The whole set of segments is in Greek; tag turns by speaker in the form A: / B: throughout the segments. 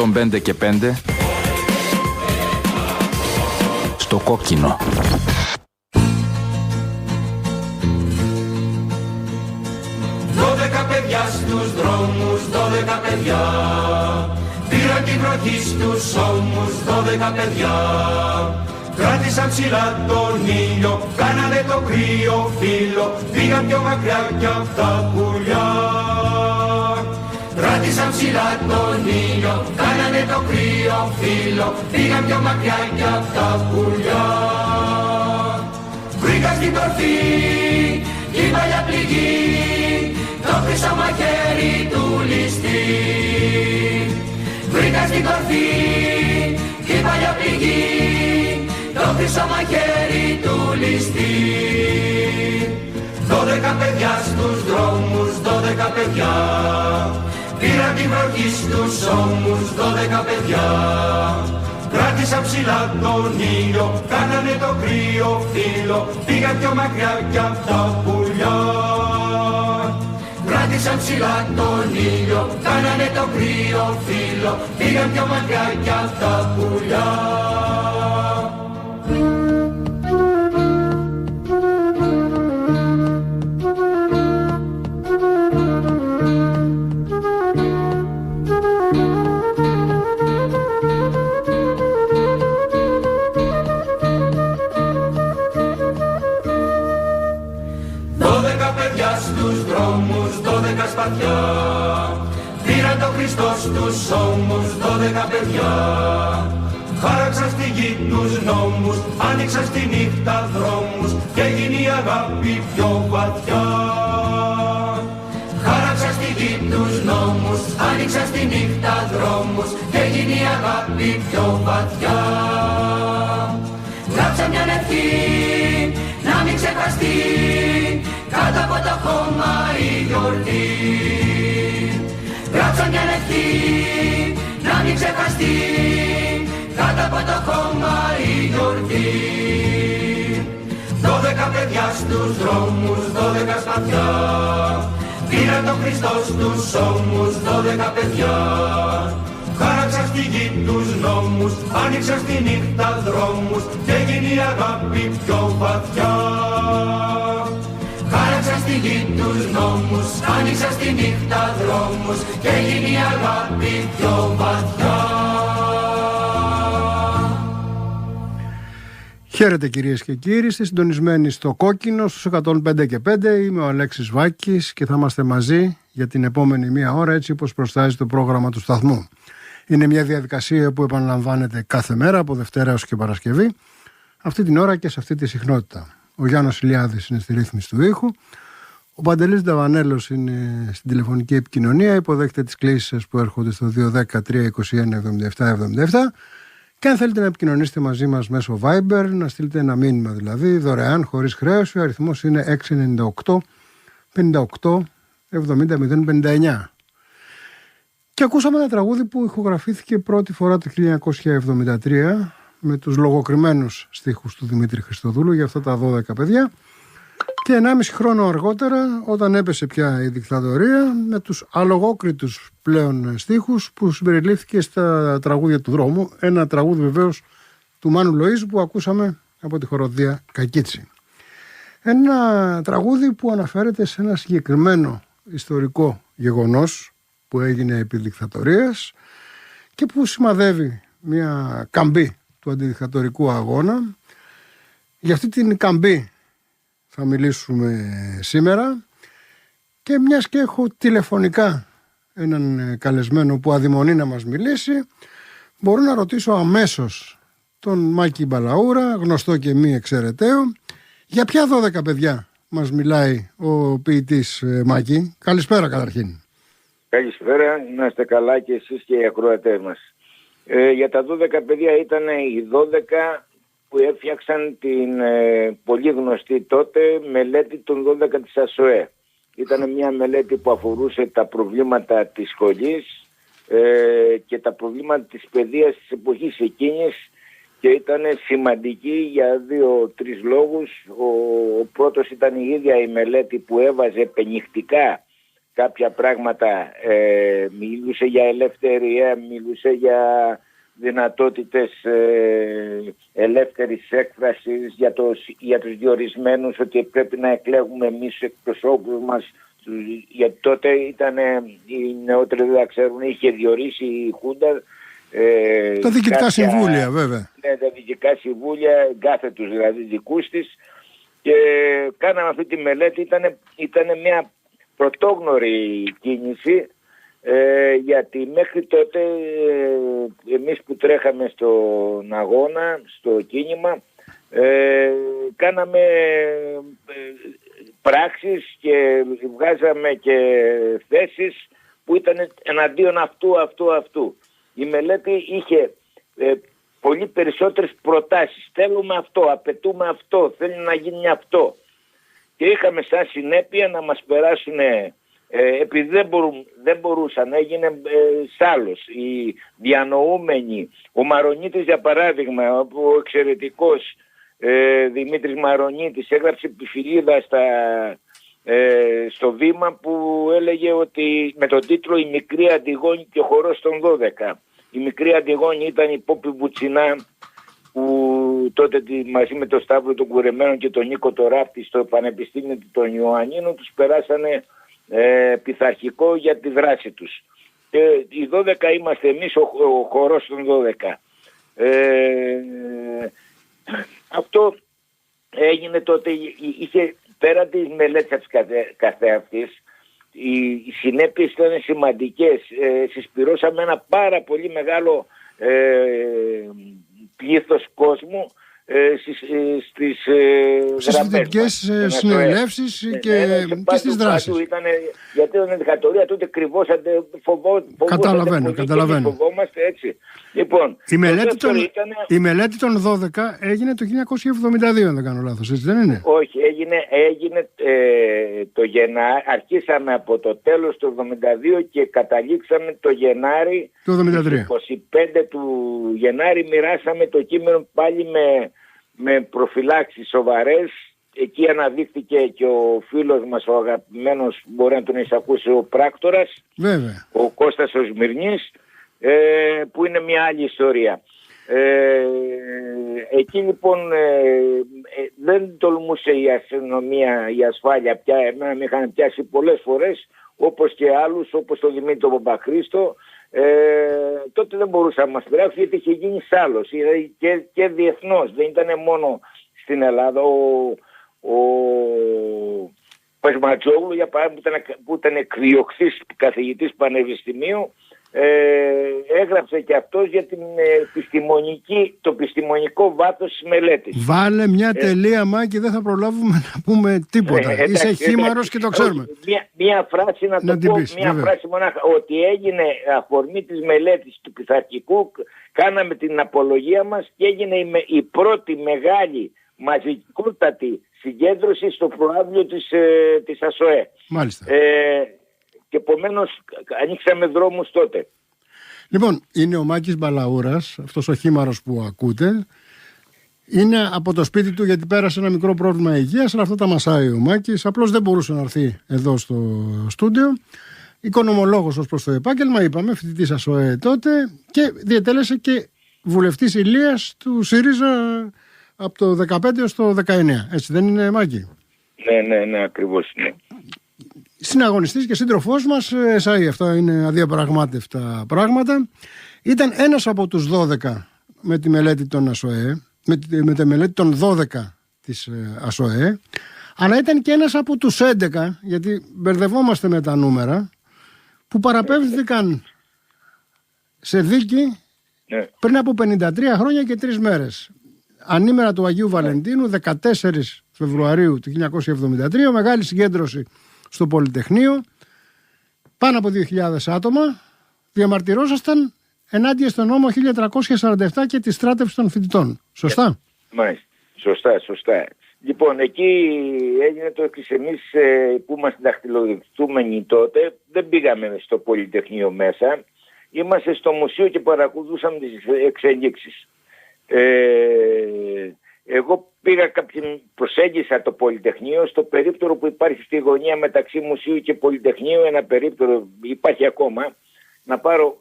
A: 105 και 5 στο κόκκινο.
B: 12 παιδιά στους δρόμους, 12 παιδιά πήραν τη βροχή στους ώμους, 12 παιδιά κράτησαν ψηλά τον ήλιο, κάνανε το κρύο φύλλο, πήγαν πιο μακριά κι απ' τα πουλιά. Κράτησαν ψηλά τον ήλιο, κάνανε το κρύο φύλλο, πήγαν πιο μακριά κι απ' τα πουλιά. Βρήκα στην κορφή η παλιά πληγή, το χρυσό μαχαίρι του ληστή. Βρήκα στην κορφή η παλιά πληγή, το χρυσό μαχαίρι του ληστή. 12 παιδιά στους δρόμους, 12 παιδιά πήραν τη βροχή στους ώμους, 12 παιδιά κράτησαν ψηλά τον ήλιο, κάνανε το κρύο φύλλο, πήγαν πιο μακριά κι απ' τα πουλιά. Κράτησαν ψηλά τον ήλιο, κάνανε το κρύο φύλλο, πήγαν πιο μακριά κι απ' τα πουλιά. Στους δρόμους, 12 σπαθιά πήραν το Χριστό στους ώμους, 12 παιδιά χάραξαν στη γη τους νόμους, άνοιξαν στη νύχτα δρόμους και έγινε η αγάπη πιο βαθιά. Χάραξαν στη γη τους νόμους, άνοιξαν στη νύχτα δρόμους και έγινε η αγάπη πιο βαθιά. Γράψα μια ευχή να μην ξεχαστεί, κάτω από το χώμα η γιορτή. Γράψα μια ευχή να μην ξεχαστεί, κάτω από το χώμα η γιορτή. 12 παιδιά στους δρόμους, 12 σπαθιά πήραν τον Χριστό στους ώμους, 12 παιδιά χάραξαν στη γη τους νόμους, άνοιξαν στη νύχτα δρόμους και έγινε η αγάπη πιο βαθιά. Χάραξαν στη γη τους νόμους, άνοιξαν στη νύχτα δρόμους και έγινε η αγάπη πιο βαθιά.
C: Χαίρετε κυρίες και κύριοι, είστε συντονισμένοι στο κόκκινο στους 105 και 5. Είμαι ο Αλέξης Βάκης και θα είμαστε μαζί για την επόμενη μία ώρα, έτσι όπως προστάζει το πρόγραμμα του σταθμού. Είναι μια διαδικασία που επαναλαμβάνεται κάθε μέρα από Δευτέρα έως και Παρασκευή, αυτή την ώρα και σε αυτή τη συχνότητα. Ο Γιάννος Ηλιάδης είναι στη ρύθμιση του ήχου. Ο Παντελής Νταβανέλος είναι στην τηλεφωνική επικοινωνία. Υποδέχεται τις κλήσεις σας που έρχονται στο 210-321-7777. Και αν θέλετε να επικοινωνήσετε μαζί μας μέσω Viber, να στείλετε ένα μήνυμα δηλαδή, δωρεάν, χωρίς χρέωση, ο αριθμός είναι 698-58-70-059. Και ακούσαμε ένα τραγούδι που ηχογραφήθηκε πρώτη φορά το 1973 με τους λογοκριμένους στίχους του Δημήτρη Χριστοδούλου για αυτά τα 12 παιδιά, και 1,5 χρόνο αργότερα, όταν έπεσε πια η δικτατορία, με τους αλογόκριτους πλέον στίχους που συμπεριλήφθηκε στα τραγούδια του δρόμου, ένα τραγούδι βεβαίως του Μάνου Λοΐζου που ακούσαμε από τη χοροδία Κακίτσι. Ένα τραγούδι που αναφέρεται σε ένα συγκεκριμένο ιστορικό γεγονός που έγινε επί δικτατορίας και που σημαδεύει μια καμπή του αντιδικτατορικού αγώνα. Για αυτή την καμπή θα μιλήσουμε σήμερα, και μιας και έχω τηλεφωνικά έναν καλεσμένο που αδειμονεί να μας μιλήσει, μπορώ να ρωτήσω αμέσως τον Μάκη Μπαλαούρα, γνωστό και μη εξαιρεταίο, για ποια 12 παιδιά μας μιλάει ο ποιητής Μάκη. Καλησπέρα καταρχήν.
D: Καλησπέρα, να είστε καλά και εσείς και οι ακροατές μας. Για τα 12 παιδιά ήταν οι 12 που έφτιαξαν την πολύ γνωστή τότε μελέτη των 12 της ΑΣΟΕ. Ήταν μια μελέτη που αφορούσε τα προβλήματα της σχολής και τα προβλήματα της παιδείας της εποχής εκείνης, και ήταν σημαντική για 2-3 λόγους. Ο πρώτος ήταν η ίδια η μελέτη που έβαζε πενιχτικά κάποια πράγματα, μιλούσε για ελευθερία, μιλούσε για δυνατότητες ελεύθερης έκφρασης, για τους διορισμένους, ότι πρέπει να εκλέγουμε εμείς τους εκπροσώπους μας, γιατί τότε οι νεότεροι δεν ξέρουν, είχε διορίσει η Χούντα
C: τα διοικητικά συμβούλια, βέβαια.
D: Ναι, τα διοικητικά συμβούλια, κάθε τους δηλαδή δικούς της, και κάναμε αυτή τη μελέτη. Ήταν μια πρωτόγνωρη κίνηση, γιατί μέχρι τότε εμείς που τρέχαμε στον αγώνα, στο κίνημα, κάναμε πράξεις και βγάζαμε και θέσεις που ήταν εναντίον αυτού. Η μελέτη είχε πολύ περισσότερες προτάσεις. Θέλουμε αυτό, απαιτούμε αυτό, θέλει να γίνει αυτό. Και είχαμε σαν συνέπεια να μας περάσουν, επειδή δεν μπορούσαν, έγινε σάλος. Οι διανοούμενοι, ο Μαρονίτης για παράδειγμα, ο εξαιρετικός Δημήτρης Μαρονίτης, έγραψε επιφυλίδα στο Βήμα που έλεγε ότι με τον τίτλο «Η μικρή Αντιγόνη και ο χορός των 12». Η μικρή Αντιγόνη ήταν η Πόπη Βουτσινά, που τότε μαζί με τον Σταύρο τον Κουρεμένο και τον Νίκο το Ράφτη στο Πανεπιστήμιο των Ιωαννίνων τους περάσανε πειθαρχικό για τη δράση τους. Οι 12 είμαστε εμείς, ο χορός των 12. Αυτό έγινε τότε, είχε πέραν της μελέτης καθεαυτής, οι συνέπειες ήταν σημαντικές. Συσπυρώσαμε ένα πάρα πολύ μεγάλο πλήθος κόσμου στις
C: φοιτητικές συνελεύσεις και στις δράσεις.
D: Γιατί ήταν δικτατορία, τότε κρυβόσατε, φοβόμαστε έτσι. Λοιπόν,
C: η μελέτη των 12 έγινε το 1972, αν δεν κάνω λάθος, έτσι δεν είναι?
D: Όχι, έγινε το Γενάρη, αρχίσαμε από το τέλος του 72 και καταλήξαμε το Γενάρη
C: του 73.
D: 25 του Γενάρη μοιράσαμε το κείμενο πάλι με προφυλάξεις σοβαρές. Εκεί αναδείχθηκε και ο φίλος μας, ο αγαπημένος, μπορεί να τον έχεις ακούσει, ο πράκτορας,
C: βέβαια,
D: ο Κώστας ο Σμυρνής, που είναι μια άλλη ιστορία. Εκεί λοιπόν δεν τολμούσε η αστυνομία, η ασφάλεια πια. Εμένα με είχαν πιάσει πολλές φορές, όπως και άλλους, όπως τον Δημήτρη Παπαχρήστο. Τότε δεν μπορούσαν να μας πειράξουν, γιατί είχε γίνει σάλος και διεθνώς, δεν ήταν μόνο στην Ελλάδα. Ο Πεσματζόγλου, για παράδειγμα, που ήταν κρυοκτής καθηγητής πανεπιστημίου, έγραψε και αυτός για το επιστημονικό βάθος της μελέτης.
C: Βάλε μια τελεία, Μάκη, δεν θα προλάβουμε να πούμε τίποτα. Είσαι χήμαρος και το ξέρουμε.
D: Μια φράση να το πω, μια φράση μονάχα, ότι έγινε αφορμή της μελέτης του πειθαρχικού, κάναμε την απολογία μας και έγινε η πρώτη μεγάλη μαζικότατη συγκέντρωση στο προάβλιο της ΑΣΟΕ.
C: Μάλιστα.
D: Και επομένως ανοίξαμε δρόμους τότε.
C: Λοιπόν, είναι ο Μάκης Μπαλαούρας, αυτός ο χήμαρος που ακούτε. Είναι από το σπίτι του, γιατί πέρασε ένα μικρό πρόβλημα υγείας, αλλά αυτό τα μασάει ο Μάκης. Απλώς δεν μπορούσε να έρθει εδώ στο στούντιο. Οικονομολόγος ως προς το επάγγελμα, είπαμε, φοιτητής ΑΣΟΕ τότε, και διετέλεσε και βουλευτής Ηλίας του ΣΥΡΙΖΑ από το 15 έως το 19. Έτσι δεν είναι, Μάκη?
D: Ναι, ακριβώς είναι.
C: Συναγωνιστής και σύντροφός μας, ΣΑΗ, αυτά είναι αδιαπραγμάτευτα πράγματα. Ήταν ένας από τους 12 με τη μελέτη των ΑΣΟΕ, με τη μελέτη των 12 της ΑΣΟΕ, αλλά ήταν και ένας από τους 11, γιατί μπερδευόμαστε με τα νούμερα, που παραπέμφθηκαν σε δίκη πριν από 53 χρόνια και 3 μέρες. Ανήμερα του Αγίου Βαλεντίνου, 14 Φεβρουαρίου του 1973, μεγάλη συγκέντρωση στο Πολυτεχνείο, πάνω από 2.000 άτομα διαμαρτυρόσασταν ενάντια στον νόμο 1347 και τη στράτευση των φοιτητών. Σωστά?
D: Μάλιστα. Σωστά. Λοιπόν, εκεί έγινε το εξής. Εμείς που είμαστε δαχτυλοδεικτούμενοι τότε, δεν πήγαμε στο Πολυτεχνείο μέσα. Είμαστε στο μουσείο και παρακολουθούσαμε τις εξελίξεις. Εγώ προσέγγισα το Πολυτεχνείο στο περίπτερο που υπάρχει στη γωνία μεταξύ Μουσείου και Πολυτεχνείου, ένα περίπτερο, υπάρχει ακόμα, να πάρω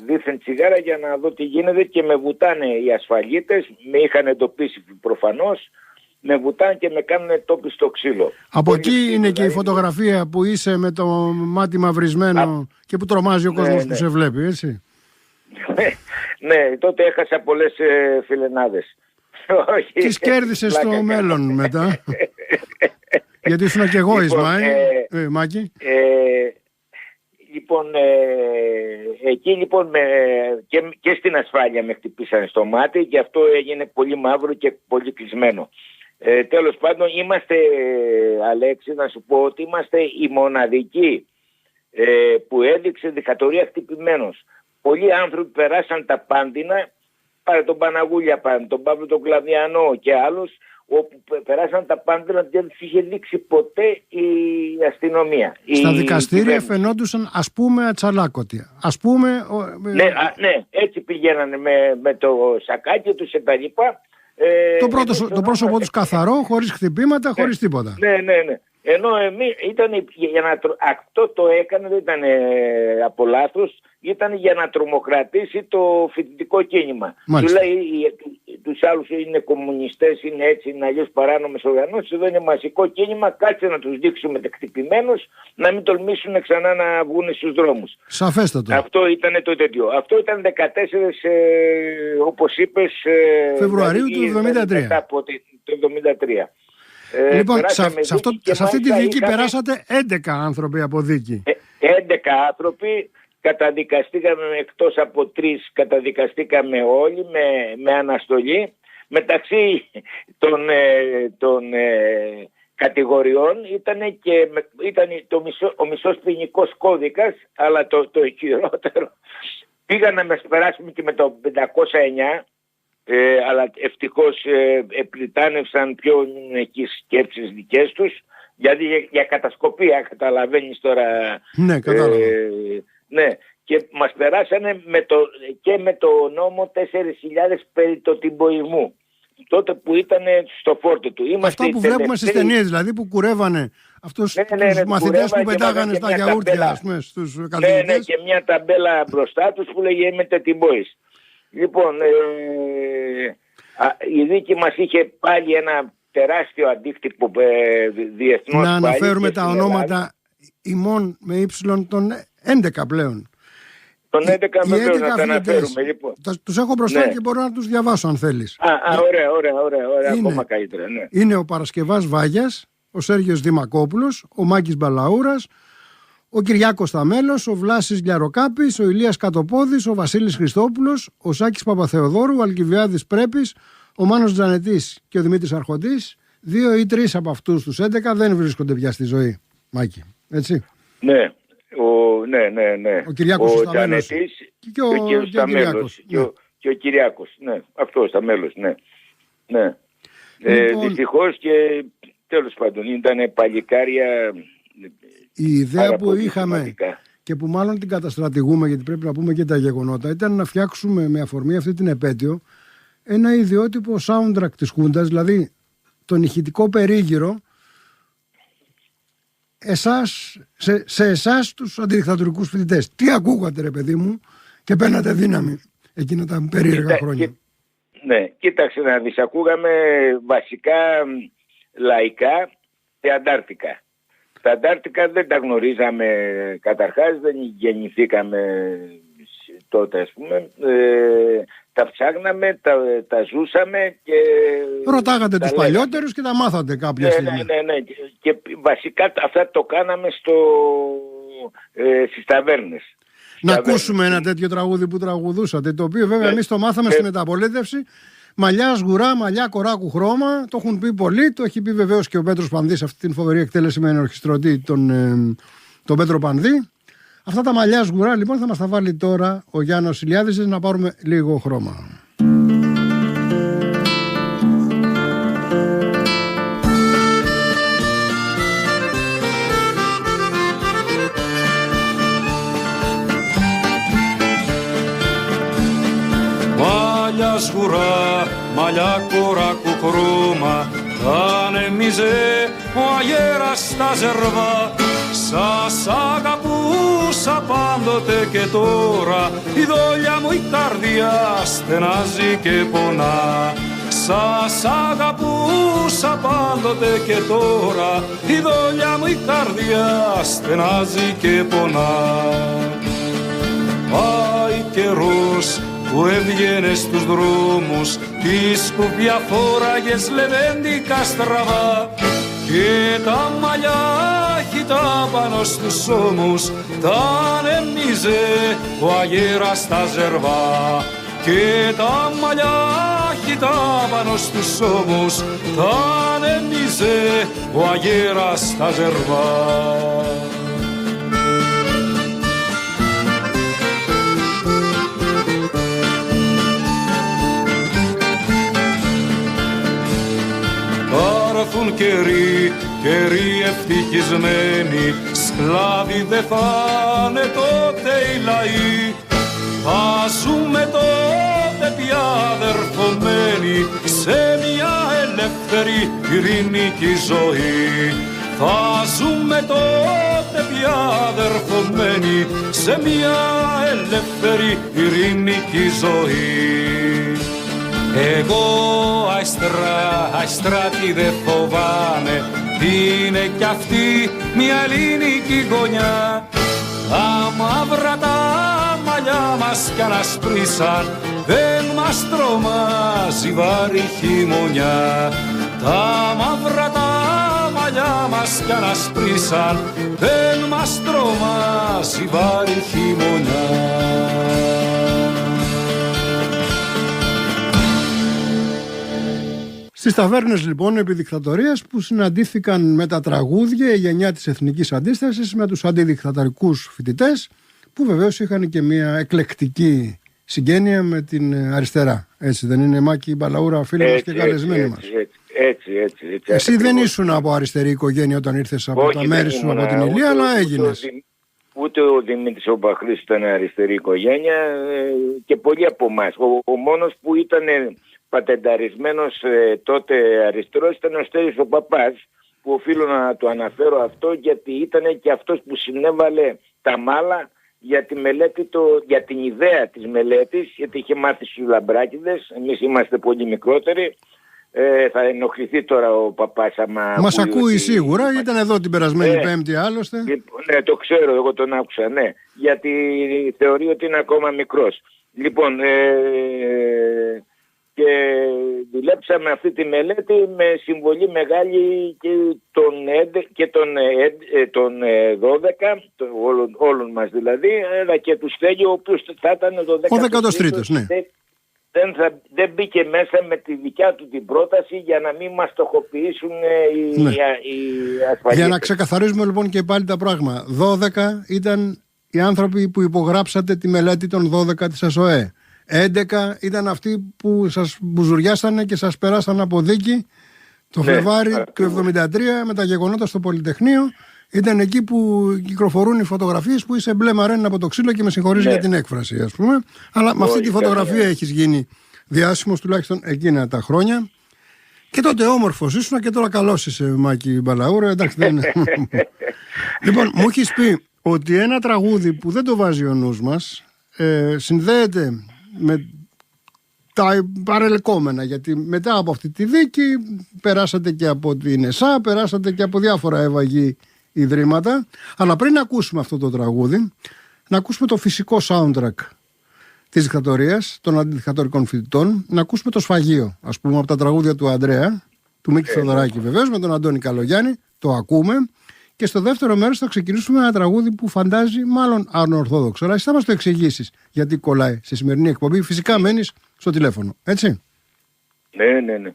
D: δίθεν τσιγάρα για να δω τι γίνεται, και με βουτάνε οι ασφαλίτες, με είχαν εντοπίσει προφανώς, με βουτάνε και με κάνουν τόπι στο ξύλο.
C: Από εκεί είναι και η φωτογραφία που είσαι με το μάτι μαυρισμένο και που τρομάζει ο κόσμος που σε βλέπει, έτσι.
D: Ναι, τότε έχασα πολλές φιλενάδες.
C: Τις κέρδισες στο μέλλον μετά. Γιατί ήσουν και εγώ Ισμάη, Μάκη.
D: Λοιπόν, εκεί λοιπόν και στην ασφάλεια με χτυπήσανε στο μάτι, και αυτό έγινε πολύ μαύρο και πολύ κλεισμένο. Τέλος πάντων, είμαστε, Αλέξη, να σου πω ότι είμαστε οι μοναδικοί που έδειξε δικτατορία χτυπημένος. Πολλοί άνθρωποι περάσαν τα Πάντινα, πάρε τον Παναγούλια πάνω, τον Παύλο τον Κλαδιανό και άλλους, όπου περάσαν τα Πάντινα, δεν τους είχε δείξει ποτέ η αστυνομία.
C: Στα δικαστήρια φαινόντουσαν, ας πούμε, ατσαλάκωτοι. Ας πούμε...
D: Ναι, έτσι πηγαίνανε με το σακάκι τους και τα λοιπά.
C: Το πρόσωπό τους καθαρό, χωρίς χτυπήματα, χωρίς τίποτα.
D: Ναι. Ενώ αυτό το έκανε, δεν ήταν από λάθος, ήταν για να τρομοκρατήσει το φοιτητικό κίνημα. Του λέει τους άλλους είναι κομμουνιστές, είναι έτσι, είναι αλλιώς παράνομες οργανώσεις, εδώ είναι μαζικό κίνημα, κάτσε να τους δείξουμε χτυπημένους, να μην τολμήσουν ξανά να βγουν στους δρόμους.
C: Σαφέστατο.
D: Αυτό ήταν το τέτοιο. Αυτό ήταν 14, όπως είπες,
C: Φεβρουαρίου του 1973.
D: Από το 1973.
C: Λοιπόν, σε αυτή τη δίκη περάσατε 11 άνθρωποι από δίκη.
D: 11 άνθρωποι καταδικαστήκαμε, εκτός από 3 καταδικαστήκαμε όλοι με αναστολή. Μεταξύ των κατηγοριών ήταν ο μισός ποινικός κώδικας, αλλά το χειρότερο πήγαν να μας περάσουμε και με το 509, αλλά ευτυχώς επλητάνευσαν πιο σκέψεις δικές τους, γιατί για κατασκοπία, καταλαβαίνεις τώρα.
C: Ναι, κατάλαβα.
D: Ναι, και μας περάσανε με το νόμο 4.000 περί το τυμποϊμού, τότε που ήταν στο φόρτο του.
C: Αυτά που βλέπουμε στις ταινίες, δηλαδή, που κουρεύανε αυτούς τους μαθητές που πετάγανε στα γιαούρτια, ας πούμε, στους καθηγητές.
D: Ναι, και μια ταμπέλα μπροστά τους που λέγε «Είμαι τετυμποής». Λοιπόν, η δίκη μας είχε πάλι ένα τεράστιο αντίκτυπο διεθνώς.
C: Να αναφέρουμε τα ονόματα ημών με ύψιλον των 11 πλέον.
D: Τον 11 βεβαίως να τα αναφέρουμε, λοιπόν.
C: Τους έχω μπροστά και μπορώ να τους διαβάσω αν θέλεις.
D: Ωραία, ακόμα καλύτερα. Ναι.
C: Είναι ο Παρασκευάς Βάγιας, ο Σέργιος Δημακόπουλος, ο Μάκης Μπαλαούρας, ο Κυριάκος Θαμέλος, ο Βλάσης Γιαροκάπης, ο Ηλίας Κατοπόδης, ο Βασίλης Χριστόπουλος, ο Σάκης Παπαθεοδόρου, ο Αλκιβιάδης Πρέπης, ο Μάνος Τζανετής και ο Δημήτρης Αρχοντής. 2 ή 3 από αυτούς τους 11 δεν βρίσκονται πια στη ζωή, Μάκη. Έτσι.
D: Ναι.
C: Ο Κυριάκος ο
D: Τζανετής και ο Σταμέλος και ο Κυριάκος. Ναι, αυτός Σταμέλος, ναι. Λοιπόν, δυστυχώς, και τέλος πάντων ήταν παλικάρια.
C: Η ιδέα που είχαμε σημαντικά, και που μάλλον την καταστρατηγούμε, γιατί πρέπει να πούμε και τα γεγονότα, ήταν να φτιάξουμε με αφορμή αυτή την επέτειο ένα ιδιότυπο soundtrack της Χούντας, δηλαδή τον ηχητικό περίγυρο σε εσάς τους αντιδικτατορικούς φοιτητές. Τι ακούγατε, ρε παιδί μου, και παίρνατε δύναμη εκείνα τα περίεργα χρόνια.
D: Ναι, κοίταξε να δεις, ακούγαμε βασικά λαϊκά και αντάρτικα. Τα αντάρτικα δεν τα γνωρίζαμε καταρχάς, δεν γεννηθήκαμε τότε, ας πούμε. Τα ψάχναμε, τα ζούσαμε και...
C: Ρωτάγατε τους παλιότερους και τα μάθατε κάποια στιγμή.
D: Ναι. Και βασικά αυτά το κάναμε στις ταβέρνες.
C: Να ακούσουμε ένα τέτοιο τραγούδι που τραγουδούσατε, το οποίο βέβαια εμείς το μάθαμε στη μεταπολίτευση. Μαλλιά σγουρά, μαλλιά κοράκου χρώμα. Το έχουν πει πολλοί. Το έχει πει βεβαίως και ο Πέτρος Πανδής, αυτή την φοβερή εκτέλεση με ενορχιστρωτή τον Πέτρο Πανδή. Αυτά τα μαλλιά σγουρά λοιπόν θα μας τα βάλει τώρα ο Γιάννος Ηλιάδης, να πάρουμε λίγο χρώμα.
B: Μαλλιά
E: σγουρά, μαλλιά κοράκου χρώμα, τα ανέμιζε ο αγέρας στα ζερβά. Σας αγαπούσα πάντοτε και τώρα, η δόλια μου η καρδιά στενάζει και πονά. Σας αγαπούσα πάντοτε και τώρα, η δόλια μου η καρδιά στενάζει και πονά. Πάει καιρός που έβγαινε στους δρόμους, τις σκουπιά φόραγες λεβέντικα στραβά και τα μαλλιά χυτά πάνω στους ώμους τα ανέμιζε ο αγέρας στα ζερβά και τα μαλλιά χυτά πάνω στους ώμους τα ανέμιζε ο αγέρας στα ζερβά. Έρθουν καιροί ευτυχισμένοι, σκλάβοι δε φάνε τότε οι λαοί. Θα ζούμε τότε πια αδερφωμένοι σε μια ελεύθερη ειρηνική ζωή. Θα ζούμε τότε πια αδερφωμένοι σε μια ελεύθερη ειρηνική ζωή. Εγώ αστράτη δε φοβάμαι, είναι κι αυτή μια ελληνική γωνιά. Τα μαύρα τα μαλλιά μας κι ανασπρίσαν, δεν μας τρομάζει βάρη χειμωνιά. Τα μαύρα τα μαλλιά μας κι ανασπρίσαν, δεν μας τρομάζει βάρη χειμωνιά.
C: Στις ταβέρνες λοιπόν επί δικτατορίας που συναντήθηκαν με τα τραγούδια η γενιά της εθνικής αντίστασης με τους αντιδικτατορικούς φοιτητές που βεβαίως είχαν και μια εκλεκτική συγγένεια με την αριστερά. Έτσι δεν είναι, Μάκη Μπαλαούρα, φίλοι μας και καλεσμένοι μας?
D: Έτσι.
C: Εσύ δεν ήσουν από αριστερή οικογένεια όταν ήρθες από τα μέρη σου από την Ηλία, αλλά έγινες.
D: Ούτε ο Δημήτρης ο Μπαχρής ήταν αριστερή οικογένεια και πολλοί από εμάς. Ο μόνος που ήταν πατενταρισμένος τότε αριστερός ήταν ο Στέλιος ο Παπάς, που οφείλω να το αναφέρω αυτό γιατί ήταν και αυτός που συνέβαλε τα μάλα για τη μελέτη, για την ιδέα της μελέτης, γιατί είχε μάθει στους Λαμπράκηδες, εμείς είμαστε πολύ μικρότεροι. Θα ενοχληθεί τώρα ο Παπάς άμα...
C: Μας ακούει σίγουρα, ήταν εδώ την περασμένη Πέμπτη άλλωστε.
D: Ναι, το ξέρω, εγώ τον άκουσα, ναι, γιατί θεωρεί ότι είναι ακόμα μικρός. Λοιπόν, και δουλέψαμε αυτή τη μελέτη με συμβολή μεγάλη και τον 12, όλων μας δηλαδή, αλλά και του Στέλιο, ο οποίος θα ήταν ο 13ος, ναι. Δεν μπήκε μέσα με τη δικιά του την πρόταση για να μην μας στοχοποιήσουν οι ασφαλείς.
C: Για να ξεκαθαρίζουμε λοιπόν και πάλι τα πράγματα. 12 ήταν οι άνθρωποι που υπογράψατε τη μελέτη των 12 της ΑΣΟΕ. 11 ήταν αυτοί που σας μπουζουριάσανε και σας περάσαν από δίκη το Φλεβάρι του 1973 με τα γεγονότα στο Πολυτεχνείο. Ήταν εκεί που κυκλοφορούν οι φωτογραφίες που είσαι μπλε μαρένα από το ξύλο και με συγχωρείς για την έκφραση, ας πούμε. Αλλά με αυτή τη φωτογραφία έχεις γίνει διάσημος τουλάχιστον εκείνα τα χρόνια. Και τότε όμορφος ήσουν και τώρα καλός είσαι, Μάκη Μπαλαούρα. Εντάξει, δεν είναι. Λοιπόν, μου έχεις πει ότι ένα τραγούδι που δεν το βάζει ο νους μας συνδέεται με τα παρελκόμενα, γιατί μετά από αυτή τη δίκη περάσατε και από την ΕΣΑ, περάσατε και από διάφορα ευαγή ιδρύματα. Αλλά πριν ακούσουμε αυτό το τραγούδι, να ακούσουμε το φυσικό soundtrack της δικτατορίας, των αντιδικτατορικών φοιτητών, να ακούσουμε το Σφαγείο, ας πούμε, από τα τραγούδια του Ανδρέα, του Μίκη Θεοδωράκη βεβαίως, με τον Αντώνη Καλογιάννη, το ακούμε. Και στο δεύτερο μέρος θα ξεκινήσουμε ένα τραγούδι που φαντάζει μάλλον ανορθόδοξο. Αλλά εσύ θα μας το εξηγήσεις γιατί κολλάει στη σημερινή εκπομπή. Φυσικά μένεις στο τηλέφωνο, έτσι?
D: Ναι.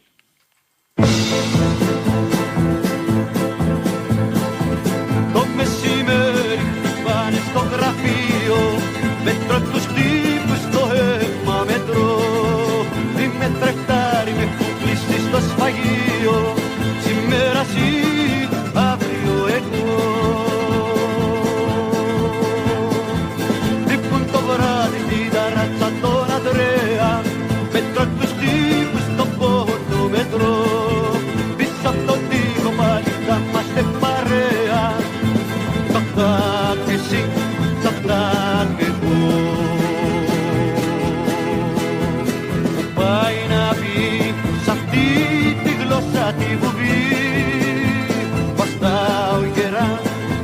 F: Το μεσημέρι πάνε στο γραφείο, μετρώ τους τύπους στο αίμα μετρώ. Τι με τρεχτάρι με έχουν κλείσει στο σφαγείο, σήμερα εσύ, αύριο εγώ. Λείπουν το βράδυ την ταράτσα τον Ανδρέα, μετρώ τακ εγώ. Που πάει να πει σ' αυτή τη γλώσσα τη βουβή, βαστάω γερά,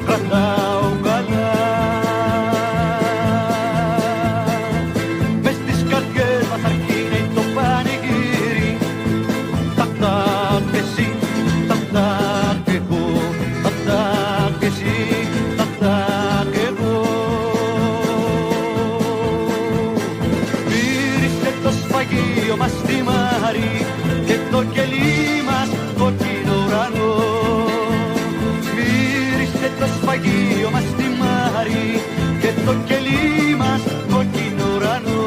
F: κρατάω καλά. Μες στις καρδιές μας αρκεί να είναι το πανηγύρι. Τακ τακ εσύ, τακ τακ εγώ, τακ τακ εσύ, τακ τακ εγώ. Μύρισε το σφαγείο μας στη Μάρη και το κελί μας κόκκινο ουρανό. Μύρισε το σφαγείο μας στη Μάρη και το κελί μας κόκκινο ουρανό.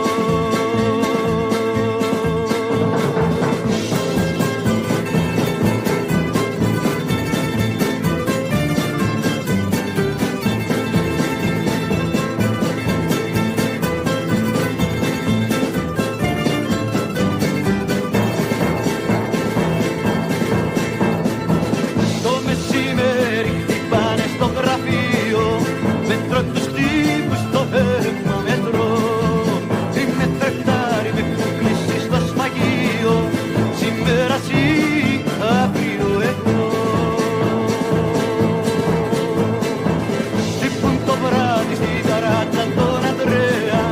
F: Το μεσημέρι χτυπάνε στο γραφείο, μέτρο τους τύπους στο αίμα μετρό. Είμαι τρεχτάρι με έχουν κλείσει στο σφαγείο, σήμερα εσύ, αύριο εγώ. Χτυπούν το βράδυ στην ταράτσα τον Ανδρέα,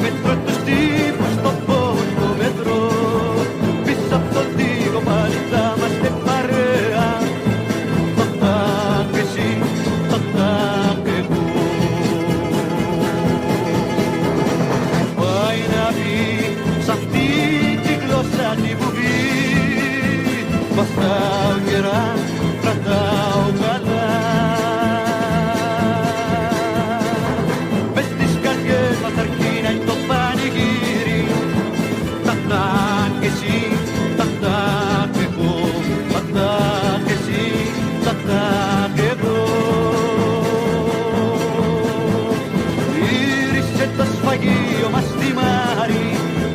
F: μέτρο τους τύπους στο πόνο μετρό. Πίσω απ' τον τοίχο πάλι θα είμαστε παρέα. Τακ τακ εσύ, τακ τακ εγώ. Πάει να πει σ' αυτή τη γλώσσα τη βουβή, βαστάω γερά, κρατάω καλά. Μες στις καρδιές μας αρκεί να είναι το πανηγύρι. Τακ τακ εσύ, τακ τακ εγώ, τακ τακ εσύ, τακ τακ εγώ. Γύρισε το σφαγείο μας στη Μάρη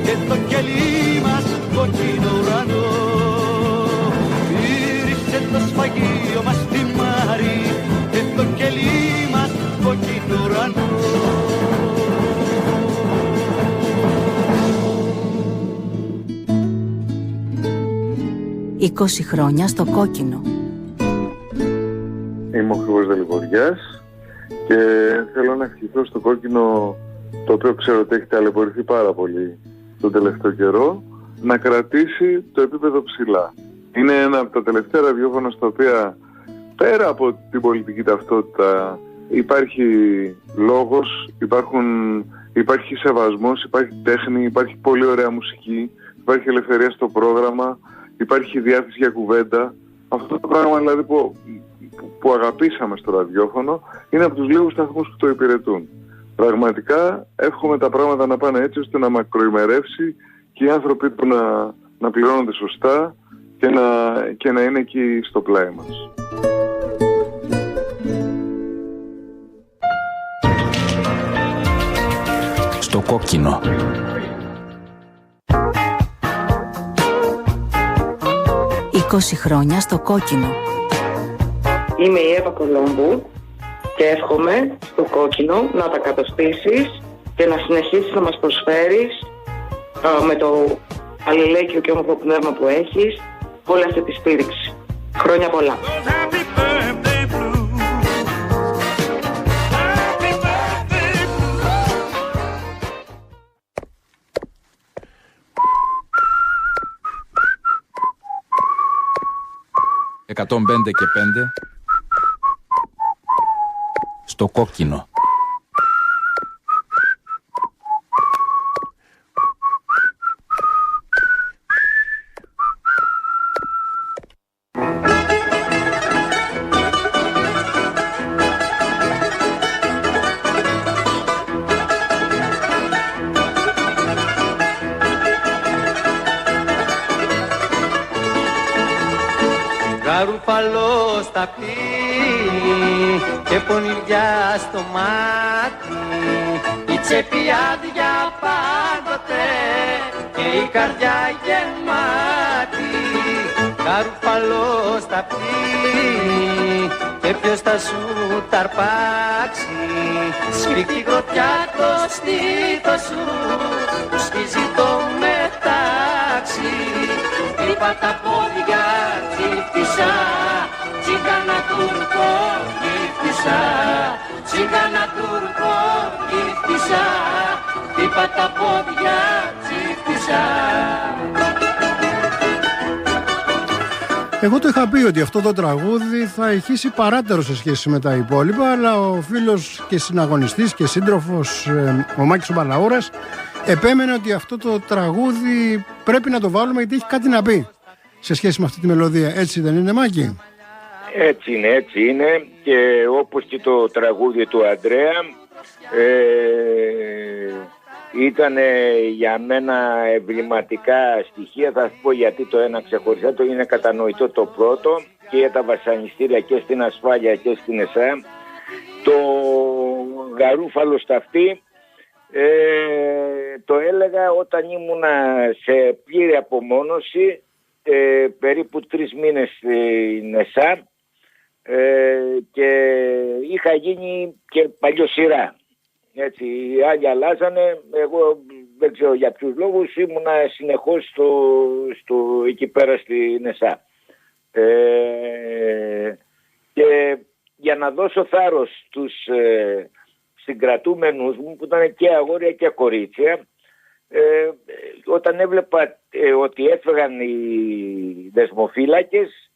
F: και το κελί μας κόκκινο ουρανό. Γύρισε το σφαγείο μας στη Μάρη και το κελί μας κόκκινο ουρανό.
G: 20 χρόνια στο κόκκινο.
H: Είμαι ο Χρήβος Δελιβοριάς και θέλω να ευχηθώ στο κόκκινο, το οποίο ξέρω ότι έχει ταλαιπωρηθεί πάρα πολύ τον τελευταίο καιρό, να κρατήσει το επίπεδο ψηλά. Είναι ένα από τα τελευταία ραδιόφωνα στα οποία, πέρα από την πολιτική ταυτότητα, υπάρχει λόγος, υπάρχει σεβασμός, υπάρχει τέχνη, υπάρχει πολύ ωραία μουσική, υπάρχει ελευθερία στο πρόγραμμα, υπάρχει διάθεση για κουβέντα. Αυτό το πράγμα δηλαδή που αγαπήσαμε στο ραδιόφωνο είναι από τους λίγους σταθμούς που το υπηρετούν. Πραγματικά εύχομαι τα πράγματα να πάνε έτσι ώστε να μακροημερεύσει και οι άνθρωποι του να πληρώνονται σωστά και να είναι εκεί στο πλάι μας.
A: Στο κόκκινο. «20 χρόνια στο κόκκινο».
I: Είμαι η Εύα Κολόμπου και εύχομαι στο κόκκινο να τα καταστήσεις και να συνεχίσεις να μας προσφέρεις με το αλληλέγγυο και όμορφο πνεύμα που έχεις όλη αυτή τη στήριξη. Χρόνια πολλά.
A: «105 και 5» στο κόκκινο.
F: Γαρουφαλό στα πτή και πονηριά στο μάτι, η τσέπη άδεια πάντοτε και η καρδιά γεμάτη. Καρουφαλός θα πει και ποιος θα σου ταρπάξει. Σφίχτη γροτιά το στήθο σου που σκίζει το μετάξι. Είπα τα πόδια τσίφτησα, τσίγκανα Τούρκο γύφτησα, τσίγκανα Τούρκο γύφτησα. Είπα τα πόδια τσίφτησα.
C: Εγώ το είχα πει ότι αυτό το τραγούδι θα ηχήσει παράτερο σε σχέση με τα υπόλοιπα, αλλά ο φίλος και συναγωνιστής και σύντροφος ο Μάκης ο Μπαλαούρας επέμενε ότι αυτό το τραγούδι πρέπει να το βάλουμε γιατί έχει κάτι να πει σε σχέση με αυτή τη μελωδία. Έτσι δεν είναι, Μάκη?
D: Έτσι είναι και όπως και το τραγούδι του Αντρέα ήταν για μένα εμβληματικά στοιχεία. Θα σου πω γιατί το ένα ξεχωριστά, το είναι κατανοητό το πρώτο και για τα βασανιστήρια και στην ασφάλεια και στην ΕΣΑ. Το γαρούφαλο σταυτί το έλεγα όταν ήμουνα σε πλήρη απομόνωση, περίπου 3 μήνες στην ΕΣΑ, και είχα γίνει και παλιοσυρά. Έτσι, οι άλλοι αλλάζανε, εγώ δεν ξέρω για ποιους λόγους, ήμουνα συνεχώς εκεί πέρα στην ΕΣΑ. Και για να δώσω θάρρος στους συγκρατούμενους μου, που ήταν και αγόρια και κορίτσια, όταν έβλεπα ότι έφεγαν οι δεσμοφύλακες,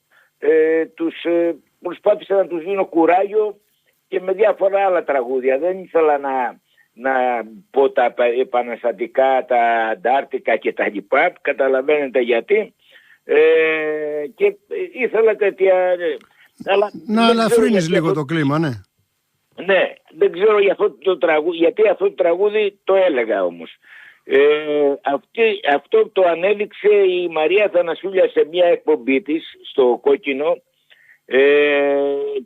D: τους προσπάθησα να τους δίνω κουράγιο και με διάφορα άλλα τραγούδια. Δεν ήθελα να πω τα επαναστατικά, τα αντάρτικα και τα λοιπά, καταλαβαίνετε γιατί, και ήθελα τέτοια...
C: Να ελαφρύνεις λίγο το κλίμα, ναι.
D: Ναι, δεν ξέρω για αυτό το τραγούδι, γιατί αυτό το τραγούδι το έλεγα όμως. Αυτό το ανέδειξε η Μαρία Θανασούλια σε μια εκπομπή της στο Κόκκινο,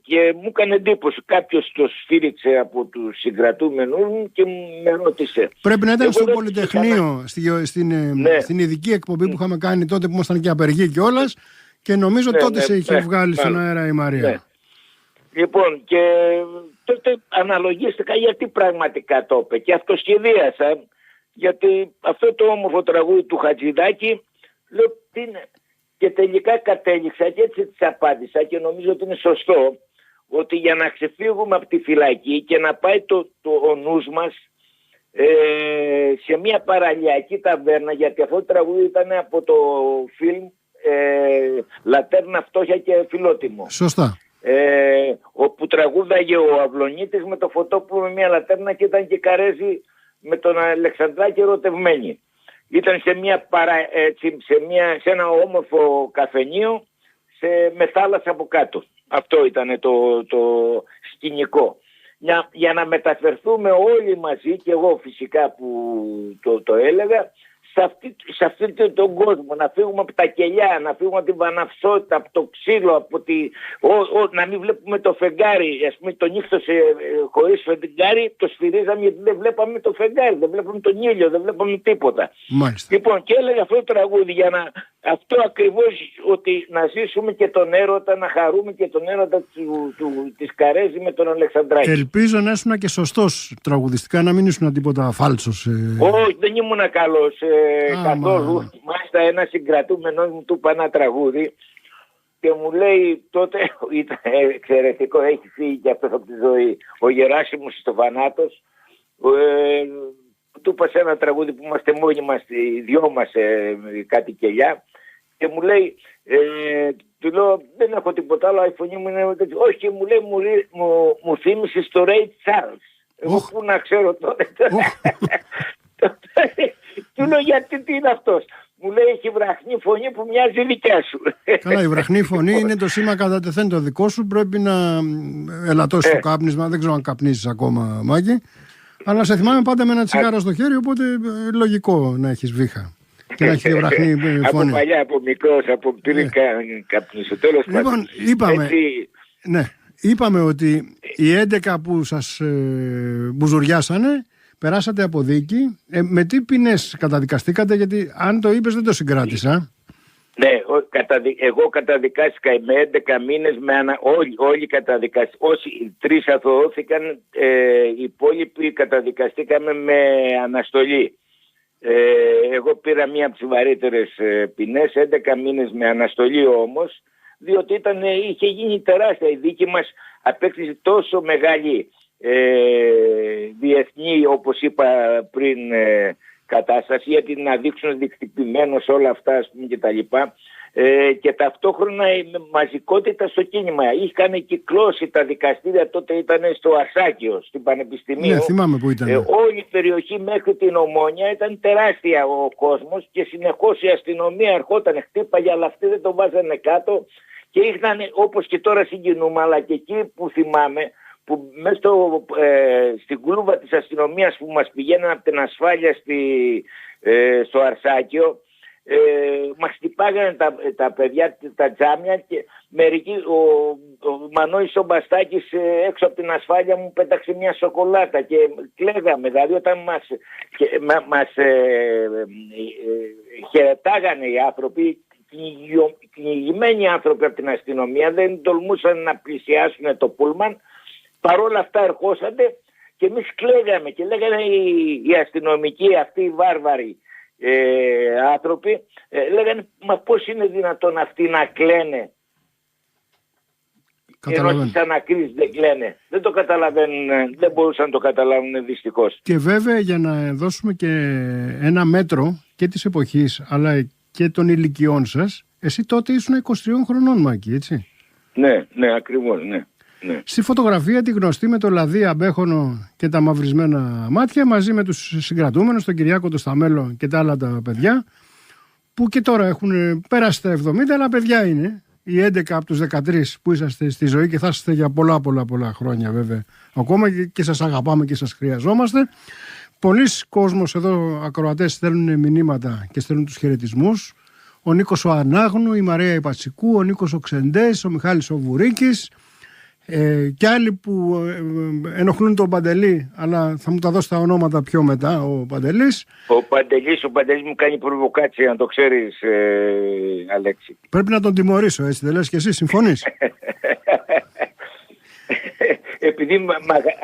D: και μου έκανε εντύπωση. Κάποιος το σφύριξε από τους συγκρατούμενους μου και με ρώτησε.
C: Πρέπει να ήταν στο Πολυτεχνείο, στην ειδική εκπομπή που είχαμε κάνει τότε που ήμασταν και απεργοί κιόλας, και νομίζω τότε σε είχε βγάλει στον αέρα η Μαρία.
D: Ναι. Λοιπόν, και τότε αναλογίστηκα γιατί πραγματικά το είπε και αυτοσχεδίασα, γιατί αυτό το όμορφο τραγούδι του Χατζηδάκη, λέω τι είναι. Και τελικά κατέληξα και έτσι της απάντησα και νομίζω ότι είναι σωστό, ότι για να ξεφύγουμε από τη φυλακή και να πάει ο νους μας σε μια παραλιακή ταβέρνα, γιατί αυτό το τραγούδι ήταν από το φιλμ Λατέρνα, Φτώχεια και Φιλότιμο.
C: Σωστά.
D: Όπου τραγούδαγε ο Αυλονίτης με το Φωτόπουλο με μια λατέρνα και ήταν και Καρέζη με τον Αλεξανδράκη ερωτευμένοι. Ήταν σε ένα όμορφο καφενείο με θάλασσα από κάτω. Αυτό ήταν το σκηνικό. Για να μεταφερθούμε όλοι μαζί, και εγώ φυσικά που το έλεγα, σε αυτόν τον κόσμο, να φύγουμε από τα κελιά, να φύγουμε από την βαναυσότητα, από το ξύλο, να μην βλέπουμε το φεγγάρι. Ας πούμε το νύχτωσε χωρίς φεγγάρι, το σφυρίζαμε γιατί δεν βλέπαμε το φεγγάρι, δεν βλέπαμε τον ήλιο, δεν βλέπαμε τίποτα.
C: Μάλιστα.
D: Λοιπόν, και έλεγα αυτό το τραγούδι για αυτό ακριβώς, ότι να ζήσουμε και τον έρωτα, να χαρούμε και τον έρωτα της Καρέζη με τον Αλεξανδράκη.
C: Ελπίζω να ήσουν και σωστός τραγουδιστικά, να μην ήσουν τίποτα φάλτσος.
D: Όχι, δεν ήμουν καλός καθόλου. Μάλιστα ένα συγκρατούμενος μου του είπα ένα τραγούδι και μου λέει τότε, ήταν εξαιρετικό, έχει φύγει και αυτό από τη ζωή, ο Γεράσιμος στο Βανάτος, του είπα σε ένα τραγούδι που είμαστε μόνοι μας, οι δυο μας, κάτι κελιά, και μου λέει, του λέω δεν έχω τίποτα άλλο, η φωνή μου είναι όχι, και μου λέει μου θύμισε στο Ray Charles. Εγώ που να ξέρω τότε. Του λέω γιατί τι είναι αυτός. Μου λέει έχει βραχνή φωνή που μοιάζει δικιά σου.
C: Καλά, η βραχνή φωνή είναι το σήμα κατά τεθέν το δικό σου. Πρέπει να ελαττώσεις το κάπνισμα. Δεν ξέρω αν καπνίζεις ακόμα, Μάκη. Αλλά σε θυμάμαι πάντα με ένα τσιγάρο στο χέρι, οπότε λογικό να έχεις βήχα. Και να έχεις βραχνή φωνή.
D: Από παλιά, από μικρός, από πριν καπνίσω. Τέλος πάντων.
C: Είπαμε ότι οι 11 που σας μπουζουριάσανε, περάσατε από δίκη. Με τι ποινές καταδικαστήκατε, γιατί αν το είπες δεν το συγκράτησα.
D: Ναι, εγώ καταδικάστηκα με 11 μήνες, όλοι καταδικάστηκαν. Όσοι 3 αθωώθηκαν, οι υπόλοιποι καταδικαστήκαμε με αναστολή. Εγώ πήρα μία από τις βαρύτερες ποινές, 11 μήνες με αναστολή όμως, διότι είχε γίνει τεράστια. Η δίκη μας απέκτησε τόσο μεγάλη διεθνή, όπως είπα πριν, κατάσταση, γιατί να δείξουν δικτυπημένος όλα αυτά, ας πούμε, και τα λοιπά, και ταυτόχρονα η μαζικότητα στο κίνημα. Είχαν κυκλώσει τα δικαστήρια, τότε ήταν στο Αρσάκιο, στην Πανεπιστημίου.
C: Ναι, θυμάμαι που ήταν.
D: Όλη η περιοχή μέχρι την Ομόνια ήταν τεράστια ο κόσμος και συνεχώς η αστυνομία ερχόταν, χτύπαγε, αλλά αυτοί δεν το βάζανε κάτω και ήρθαν, όπως και τώρα συγκινούμε, αλλά και εκεί που θυμάμαι, που μέσα στην κλούβα της αστυνομίας που μας πηγαίναν από την ασφάλεια στο Αρσάκιο, μας χτυπάγανε τα παιδιά, τα τζάμια, και μερικοί, ο Μανώης ο Μπαστάκης έξω από την ασφάλεια μου πέταξε μια σοκολάτα και κλαίγαμε. Δηλαδή όταν μας χαιρετάγανε οι άνθρωποι, κυνηγημένοι άνθρωποι από την αστυνομία, δεν τολμούσαν να πλησιάσουν το πούλμαν. Παρόλα αυτά ερχόσατε και εμείς κλαίγαμε και λέγανε οι αστυνομικοί, αυτοί οι βάρβαροι άνθρωποι, λέγανε, μα πώς είναι δυνατόν αυτοί να κλαίνε, ενώ σαν ακρίς δεν κλαίνε. Δεν το καταλαβαίνουν, δεν μπορούσαν να το καταλάβουν δυστυχώς.
C: Και βέβαια, για να δώσουμε και ένα μέτρο και της εποχής αλλά και των ηλικιών σας, εσύ τότε ήσουν 23 χρονών, Μάκη, έτσι?
D: Ναι, ακριβώς, ναι.
C: Στη φωτογραφία τη γνωστή με το λαδί αμπέχονο και τα μαυρισμένα μάτια, μαζί με τους συγκρατούμενους, τον Κυριάκο το Σταμέλο και τα άλλα τα παιδιά, που και τώρα έχουν πέρασει τα 70, αλλά παιδιά είναι. Οι 11 από τους 13 που είσαστε στη ζωή και θα είστε για πολλά χρόνια βέβαια ακόμα, και σας αγαπάμε και σας χρειαζόμαστε. Πολλοί κόσμος εδώ, ακροατές, στέλνουν μηνύματα και στέλνουν τους χαιρετισμούς. Ο Νίκος ο Ανάγνου, η Μαρία Ιπατσικού, ο Νίκος ο Ξεντές, ο Μιχάλης ο Βουρίκης, και άλλοι που ενοχλούν τον Παντελή, αλλά θα μου τα δώσει τα ονόματα πιο μετά. Ο Παντελής μου κάνει προβοκάτσια, να το ξέρεις, Αλέξη. Πρέπει να τον τιμωρήσω, έτσι δεν λες και εσύ, συμφωνείς?
D: Επειδή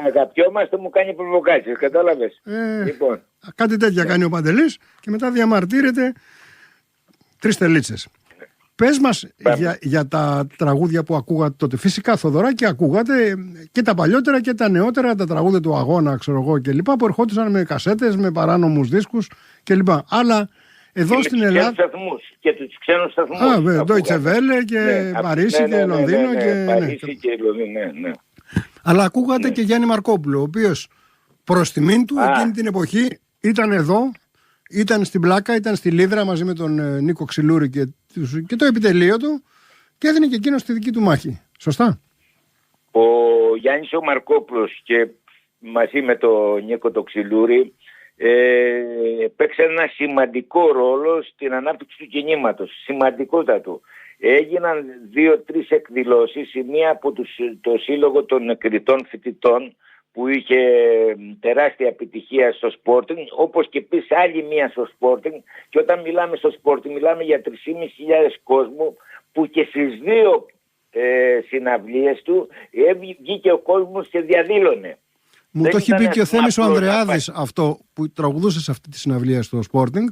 D: αγαπιόμαστε, μου κάνει προβοκάτσια, κατάλαβες? Λοιπόν.
C: Κάτι τέτοια κάνει ο Παντελής και μετά διαμαρτύρεται 3 τελίτσες. Πες μας για τα τραγούδια που ακούγατε τότε. Φυσικά, Θοδωράκη, ακούγατε και τα παλιότερα και τα νεότερα, τα τραγούδια του Αγώνα, ξέρω εγώ κλπ. Που ερχόντουσαν με κασέτες, με παράνομους δίσκους κλπ. Αλλά εδώ και στην Ελλάδα.
D: Και τους ξένους σταθμούς.
C: Deutsche Welle και Παρίσι και Λονδίνο.
D: Παρίσι και Λονδίνο, ναι.
C: Αλλά ακούγατε και Γιάννη Μαρκόπουλο, ο οποίος προς τιμήν του εκείνη την εποχή ήταν εδώ. Ήταν στην Πλάκα, ήταν στη Λίδρα μαζί με τον Νίκο Ξυλούρη και το επιτελείο του, και έδινε και εκείνο τη δική του μάχη. Σωστά?
D: Ο Γιάννης ο Μαρκόπουλος και μαζί με τον Νίκο το Ξυλούρη παίξαν ένα σημαντικό ρόλο στην ανάπτυξη του κινήματος. Σημαντικότατο. Έγιναν 2-3 εκδηλώσεις, η μία από το Σύλλογο των Κριτών Φοιτητών, που είχε τεράστια επιτυχία στο Sporting, όπως και επίσης άλλη μία στο Sporting, και όταν μιλάμε στο Sporting μιλάμε για 3.500 κόσμο, που και στις 2 συναυλίες του βγήκε ο κόσμος και διαδήλωνε.
C: Μου το έχει πει και ο Θέμης ο Ανδρεάδης αυτό που τραγουδούσε σε αυτή τη συναυλία στο Sporting,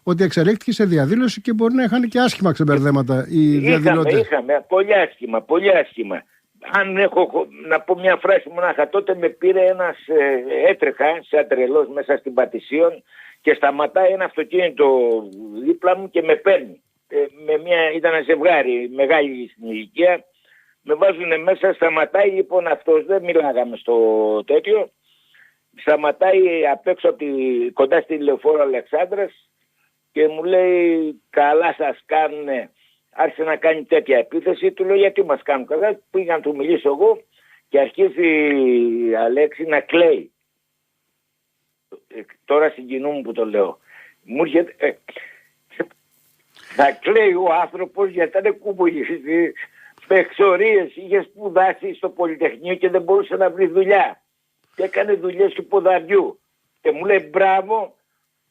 C: ότι εξελίχθηκε σε διαδήλωση και μπορεί να είχαν και άσχημα ξεμπερδέματα οι διαδηλώτες.
D: Είχαμε πολύ άσχημα. Αν έχω να πω μια φράση μονάχα, τότε με πήρε ένας, έτρεχα σαν τρελός μέσα στην Πατησίων και σταματάει ένα αυτοκίνητο δίπλα μου και με παίρνει. Ήταν ένα ζευγάρι μεγάλη στην ηλικία, με βάζουν μέσα, σταματάει λοιπόν αυτός, δεν μιλάγαμε στο τέτοιο, σταματάει απ' έξω κοντά στη Λεωφόρο Αλεξάνδρας και μου λέει, καλά σας κάνουνε. Άρχισε να κάνει τέτοια επίθεση, του λέω γιατί μας κάνουν καλά, πήγα να του μιλήσω εγώ και αρχίζει η Αλέξη να κλαίει. Τώρα συγκινούμαι που το λέω. Μου έρχεται, να κλαίει ο άνθρωπος γιατί ήταν κουμπουλιστής, με εξορίες, είχε σπουδάσει στο Πολυτεχνείο και δεν μπορούσε να βρει δουλειά. Και έκανε δουλειές του ποδαριού. Και μου λέει μπράβο,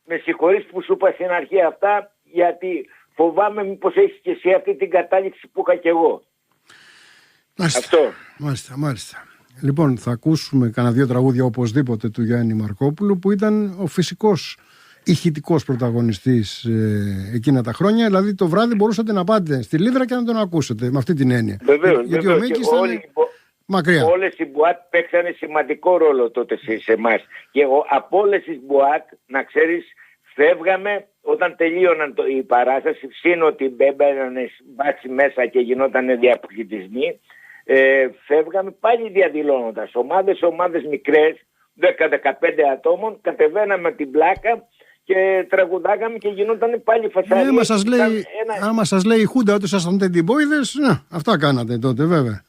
D: με συγχωρείς που σου είπα στην αρχή αυτά, γιατί φοβάμαι μήπως έχεις και εσύ αυτή την κατάληξη που είχα και εγώ. Αυτό.
C: Μάλιστα. Λοιπόν, θα ακούσουμε κανένα 2 τραγούδια οπωσδήποτε του Γιάννη Μαρκόπουλου, που ήταν ο φυσικός ηχητικός πρωταγωνιστής εκείνα τα χρόνια. Δηλαδή το βράδυ μπορούσατε να πάτε στη Λίδρα και να τον ακούσετε με αυτή την έννοια.
D: Βεβαίως.
C: Γιατί ο Μίκης ήταν μακριά.
D: Όλες οι μπουάτ παίξανε σημαντικό ρόλο τότε σε εμάς. Και από όλες τις μπουάτ, να ξέρεις, φεύγαμε όταν τελείωναν η παράσταση, σύν ότι μπαίνανε μπάτσι μέσα και γινόταν διαπληκτισμοί. Φεύγαμε πάλι διαδηλώνοντας. Ομάδες μικρές, 10-15 ατόμων, κατεβαίναμε την πλάκα και τραγουδάγαμε και γινόταν πάλι φασαρίες.
C: Άμα σας λέει η Χούντα ότι ήσασταν τεντιμπόιδες, αυτά κάνατε τότε βέβαια.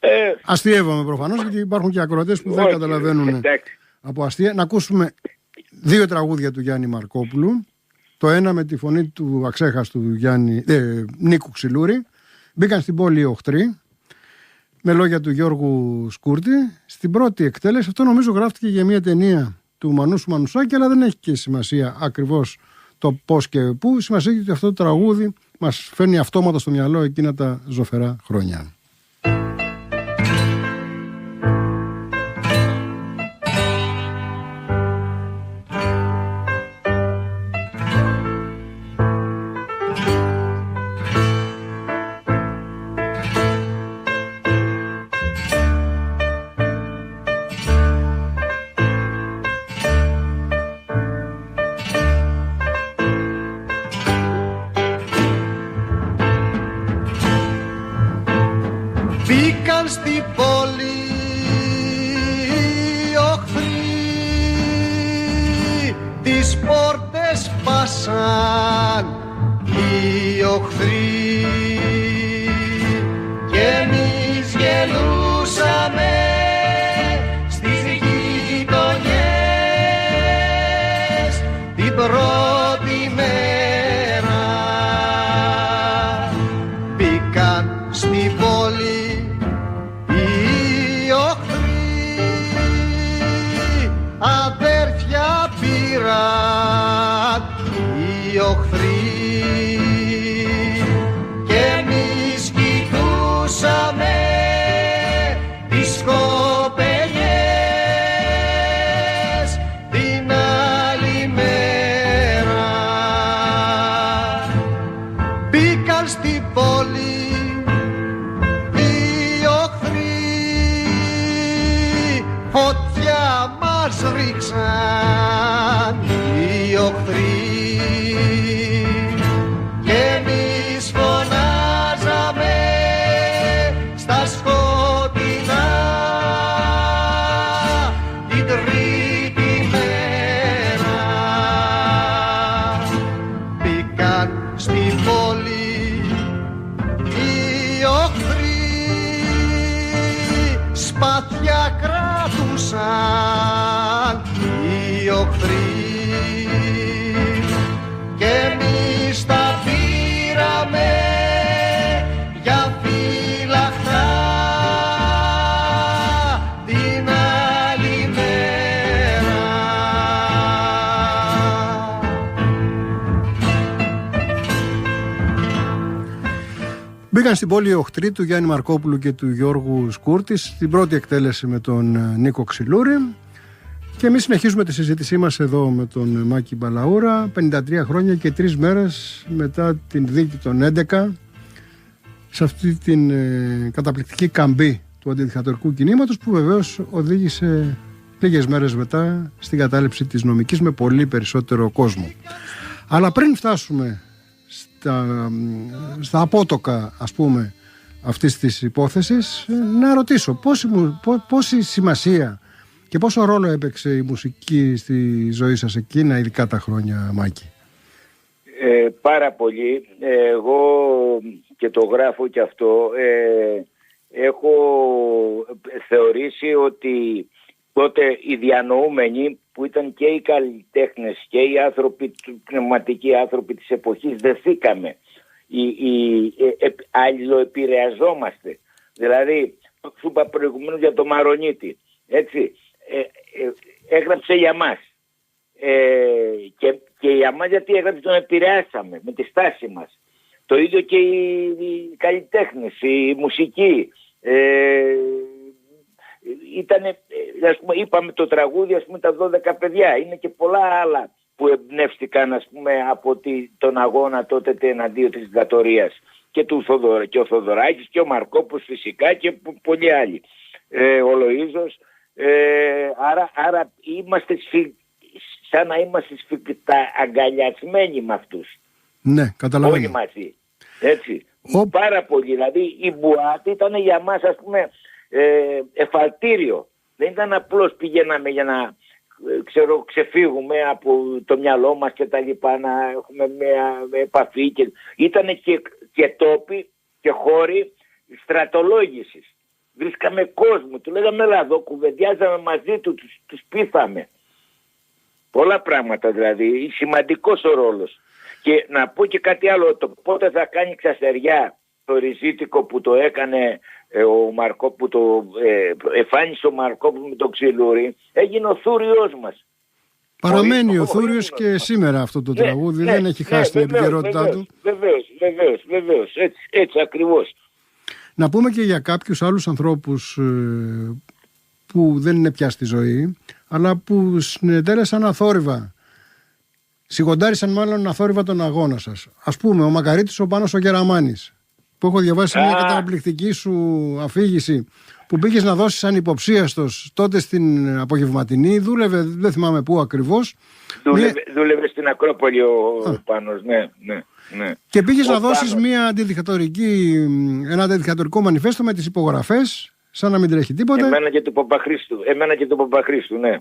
C: Αστειεύαμε προφανώς, γιατί υπάρχουν και ακροατές που δεν καταλαβαίνουν από αστεία. Να ακούσουμε 2 τραγούδια του Γιάννη Μαρκόπουλου. Το ένα με τη φωνή του αξέχαστου Νίκου Ξυλούρη. Μπήκαν στην πόλη οι οχτροί, με λόγια του Γιώργου Σκούρτη. Στην πρώτη εκτέλεση, αυτό νομίζω γράφτηκε για μια ταινία του Μανούσου Μανουσάκη, αλλά δεν έχει και σημασία ακριβώς το πώς και πού. Σημασία έχει ότι αυτό το τραγούδι μας φέρνει αυτόματα στο μυαλό εκείνα τα ζωφερά χρόνια.
F: Μπήκαν στην πόλη οι οχθροί, τις πόρτες πάσαν οι οχθροί και εμείς γελούσαμε στις γειτονιές την πρώτη μέρα. Μπήκαν στην πόλη αδέρφια πήραν οι οχθροί και εμείς κοιτούσαμε τις σκοπελιές την άλλη μέρα. Μπήκαν στην πόλη οι οχθροί, φωτιά μας ρίξαν οι οχθροί και εμείς φωνάζαμε στα σκοτεινά την τρίτη μέρα. Μπήκαν στην πόλη οι οχθροί, σπαθιά κρατούσαν οι οχθροί και εμείς τα πήραμε για φυλαχτά την άλλη μέρα.
C: Μπήκαν στην πόλη οι οχτροί του Γιάννη Μαρκόπουλου και του Γιώργου Σκούρτη στην πρώτη εκτέλεση με τον Νίκο Ξυλούρη. Και εμείς συνεχίζουμε τη συζήτησή μας εδώ με τον Μάκη Μπαλαούρα, 53 χρόνια και 3 μέρες μετά την δίκη των 11, σε αυτή την καταπληκτική καμπή του αντιδικτατορικού κινήματος, που βεβαίως οδήγησε λίγες μέρες μετά στην κατάληψη της νομικής με πολύ περισσότερο κόσμο. Αλλά πριν φτάσουμε στα απότοκα, ας πούμε, αυτής της υπόθεσης, να ρωτήσω πόση σημασία και πόσο ρόλο έπαιξε η μουσική στη ζωή σας εκείνα, ειδικά τα χρόνια, Μάκη?
D: Πάρα πολύ. Εγώ και το γράφω και αυτό. Έχω θεωρήσει ότι τότε οι διανοούμενοι, που ήταν και οι καλλιτέχνες και οι άνθρωποι, πνευματικοί άνθρωποι της εποχής, δεθήκαμε. Αλληλοεπηρεαζόμαστε. Δηλαδή, σου είπα προηγουμένως για το Μαρονίτη, έτσι, έγραψε για μας. Και για μας, γιατί έγραψε, τον επηρεάσαμε με τη στάση μας. Το ίδιο και οι καλλιτέχνες, η μουσική. Ήτανε, ας πούμε, είπαμε το τραγούδι, ας πούμε, τα 12 παιδιά. Είναι και πολλά άλλα που εμπνεύστηκαν, ας πούμε, από τον αγώνα τότε εναντίον της δικτατορίας. Και ο Θοδωράκης και ο Μαρκόπουλος φυσικά και πολλοί άλλοι. Ο Λοΐζος. Άρα είμαστε σαν να είμαστε αγκαλιασμένοι με αυτούς.
C: Ναι, καταλαβαίνω.
D: Όλοι μαζί. Έτσι. Πάρα πολύ. Δηλαδή η Μπουάτη ήταν για μας, ας πούμε, εφαλτήριο. Δεν ήταν απλώς πηγαίναμε για να ξεφύγουμε από το μυαλό μας και τα λοιπά, να έχουμε μια επαφή. Ήταν και τόποι και χώροι στρατολόγησης. Βρίσκαμε κόσμο, του λέγαμε έλα εδώ, κουβεντιάζαμε μαζί του, τους πείθαμε. Πολλά πράγματα δηλαδή, σημαντικός ο ρόλος. Και να πω και κάτι άλλο, πότε θα κάνει Ξαστεριά το ριζίτικο που το έκανε ο Μαρκόπουλο, εφάνισε ο Μαρκόπουλο με το Ξυλούρι, έγινε ο θούριος μας.
C: Παραμένει ο θούριος και σήμερα αυτό το τραγούδι, δεν έχει χάσει την επικαιρότητά του.
D: Βεβαίως, έτσι ακριβώς.
C: Να πούμε και για κάποιους άλλους ανθρώπους που δεν είναι πια στη ζωή, αλλά που συνετέλεσαν αθόρυβα. Σιγοντάρισαν μάλλον αθόρυβα τον αγώνα σας. Ας πούμε, ο Μακαρίτης ο Πάνος ο Γεραμάνης, που έχω διαβάσει μια καταπληκτική σου αφήγηση, που πήγες να δώσεις σαν υποψίαστος τότε στην απογευματινή, δούλευε, δεν θυμάμαι πού ακριβώς.
D: Δούλευε στην Ακρόπολη ο Πάνος, ναι.
C: Και πήγες να δώσεις ένα αντιδικτατορικό μανιφέστο με τις υπογραφές, σαν να μην τρέχει τίποτα.
D: Εμένα και του Παπαχρήστου, ναι.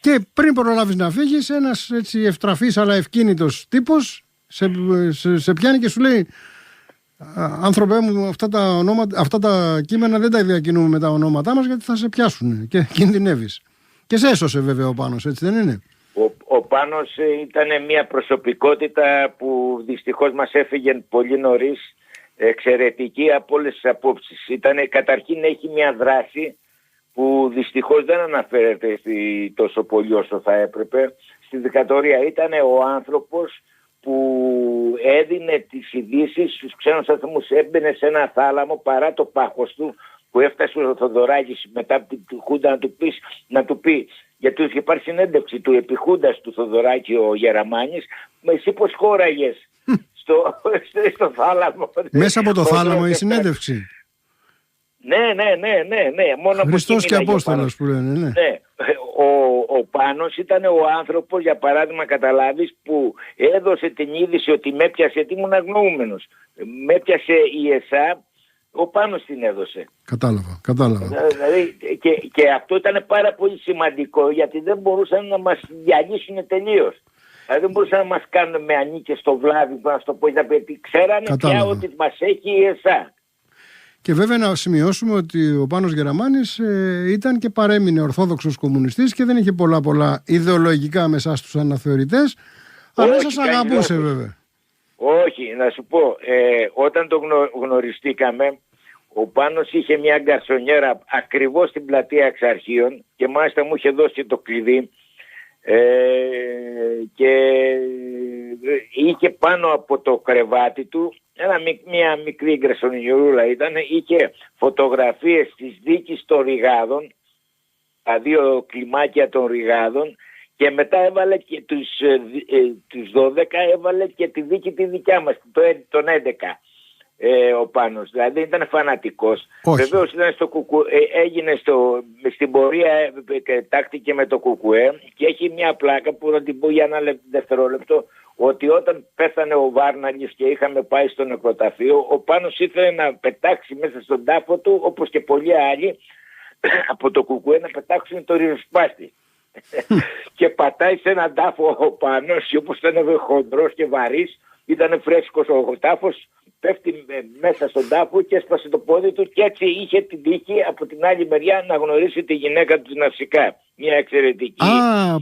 C: Και πριν προλάβεις να φύγεις, ένας έτσι ευτραφής αλλά ευκίνητος τύπος σε πιάνει και σου λέει: άνθρωπέ μου, αυτά τα κείμενα δεν τα διακινούμε με τα ονόματά μας, γιατί θα σε πιάσουν και κινδυνεύεις. Και σε έσωσε βέβαια ο Πάνος, έτσι δεν είναι?
D: Ο Πάνος ήταν μια προσωπικότητα που δυστυχώς μας έφυγε πολύ νωρίς, εξαιρετική από όλες τις απόψεις. Καταρχήν έχει μια δράση που δυστυχώς δεν αναφέρεται τόσο πολύ όσο θα έπρεπε. Στη δικτατορία ήταν ο άνθρωπος που έδινε τις ειδήσεις στους ξένους ανθρώπους, έμπαινε σε ένα θάλαμο παρά το πάχος του, που έφτασε ο Θοδωράκης μετά από την Χούντα να του πει, γιατί είχε πάρει συνέντευξη του επιχούντας του Θοδωράκη ο Γεραμάνης, εσύ πως χώραγες στο θάλαμο.
C: Μέσα από το θάλαμο η συνέντευξη.
D: Ναι.
C: Χριστός και Απόστολος που λένε, ναι.
D: Ο Πάνος ήταν ο άνθρωπος, για παράδειγμα, καταλάβεις, που έδωσε την είδηση ότι με έπιασε, γιατί ήμουν αγνοούμενος, με έπιασε η ΕΣΑ, ο Πάνος την έδωσε.
C: Κατάλαβα.
D: Δηλαδή, και αυτό ήταν πάρα πολύ σημαντικό, γιατί δεν μπορούσαν να μας διαλύσουν τελείως. Δηλαδή δεν μπορούσαν να μας κάνουν με ανήκες στο βλάβη, που να το πω, γιατί ξέρανε πια ότι μας έχει η ΕΣΑ.
C: Και βέβαια να σημειώσουμε ότι ο Πάνος Γεραμάνης ήταν και παρέμεινε ορθόδοξος κομμουνιστής και δεν είχε πολλά ιδεολογικά μέσα στους αναθεωρητές, αλλά σας αγαπούσε βέβαια.
D: Όχι, να σου πω, όταν το γνωριστήκαμε, ο Πάνος είχε μια γκαρσονιέρα ακριβώς στην πλατεία Εξαρχείων και μάλιστα μου είχε δώσει το κλειδί, και είχε πάνω από το κρεβάτι του μια μικρή γκρεσονιουρούλα είχε φωτογραφίες της δίκης των Ρηγάδων, τα 2 κλιμάκια των Ρηγάδων, και μετά έβαλε και τους 12 έβαλε και τη δίκη τη δικιά μας, τον 11. Ο Πάνος, δηλαδή ήταν φανατικός. Βεβαίως ήταν στο έγινε στην πορεία, τάχτηκε με το Κουκουέ, και έχει μια πλάκα που θα την πω για ένα δευτερόλεπτο, ότι όταν πέθανε ο Βάρναλης και είχαμε πάει στο νεκροταφείο, ο Πάνος ήθελε να πετάξει μέσα στον τάφο του, όπως και πολλοί άλλοι από το Κουκουέ, να πετάξουν το ριζοσπάστη. Και πατάει σε έναν τάφο ο Πάνος, όπως ήταν χοντρός και βαρύς, ήταν φρέσκος ο τάφος, πέφτει μέσα στον τάφο και έσπασε το πόδι του, και έτσι είχε την τύχη από την άλλη μεριά να γνωρίσει τη γυναίκα του Ναυσικά. Μια εξαιρετική.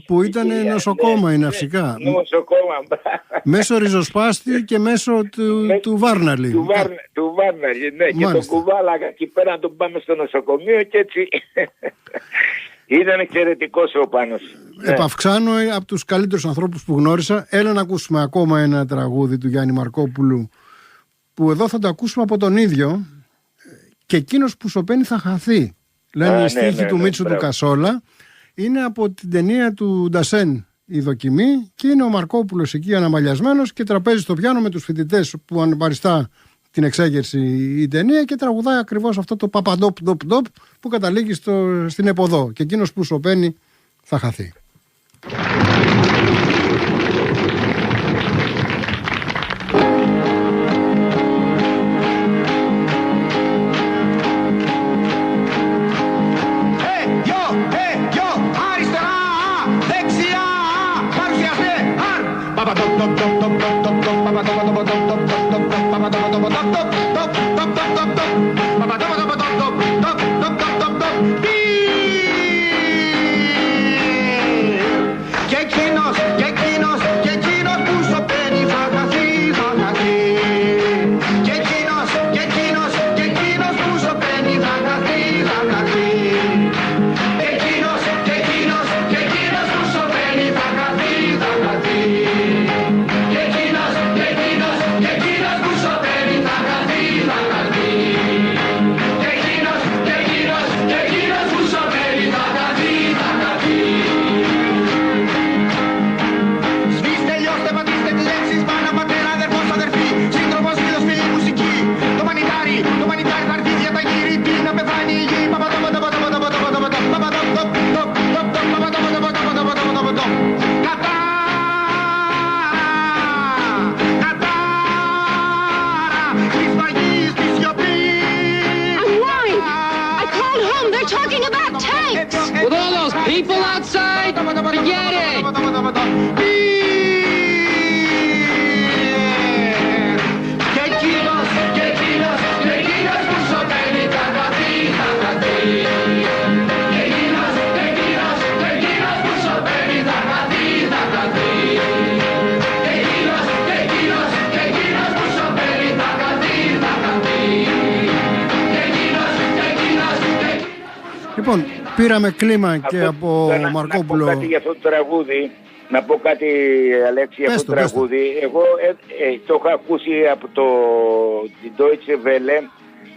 C: Που ήταν νοσοκόμα η Ναυσικά.
D: Νοσοκόμα.
C: Μέσω ριζοσπάστη και μέσω του Βάρναλη.
D: Του Βάρναλη, ναι. Και τον κουβάλαγα εκεί πέρα να τον πάμε στο νοσοκομείο και έτσι. Ήταν εξαιρετικός ο Πάνος.
C: Επαυξάνω από τους καλύτερους ανθρώπους που γνώρισα. Έλα να ακούσουμε ακόμα ένα τραγούδι του Γιάννη Μαρκόπουλου που εδώ θα το ακούσουμε από τον ίδιο, και εκείνος που σωπαίνει θα χαθεί. Λένε οι στίχοι του Μίτσου του Κασόλα. Είναι από την ταινία του Ντασέν η δοκιμή, και είναι ο Μαρκόπουλος εκεί αναμαλιασμένος και τραπέζι στο πιάνο με τους φοιτητές που ανεπαριστά την εξέγερση η ταινία, και τραγουδάει ακριβώς αυτό το παπαντόπ ντοπ ντοπ που καταλήγει στην εποδό, και εκείνος που σωπαίνει θα χαθεί. Λοιπόν, πήραμε κλίμα και από Μαρκόπουλο.
D: Να πω κάτι για αυτό το τραγούδι. Να πω κάτι, Αλέξη, για αυτό το τραγούδι. Εγώ το έχω ακούσει από την Deutsche Welle,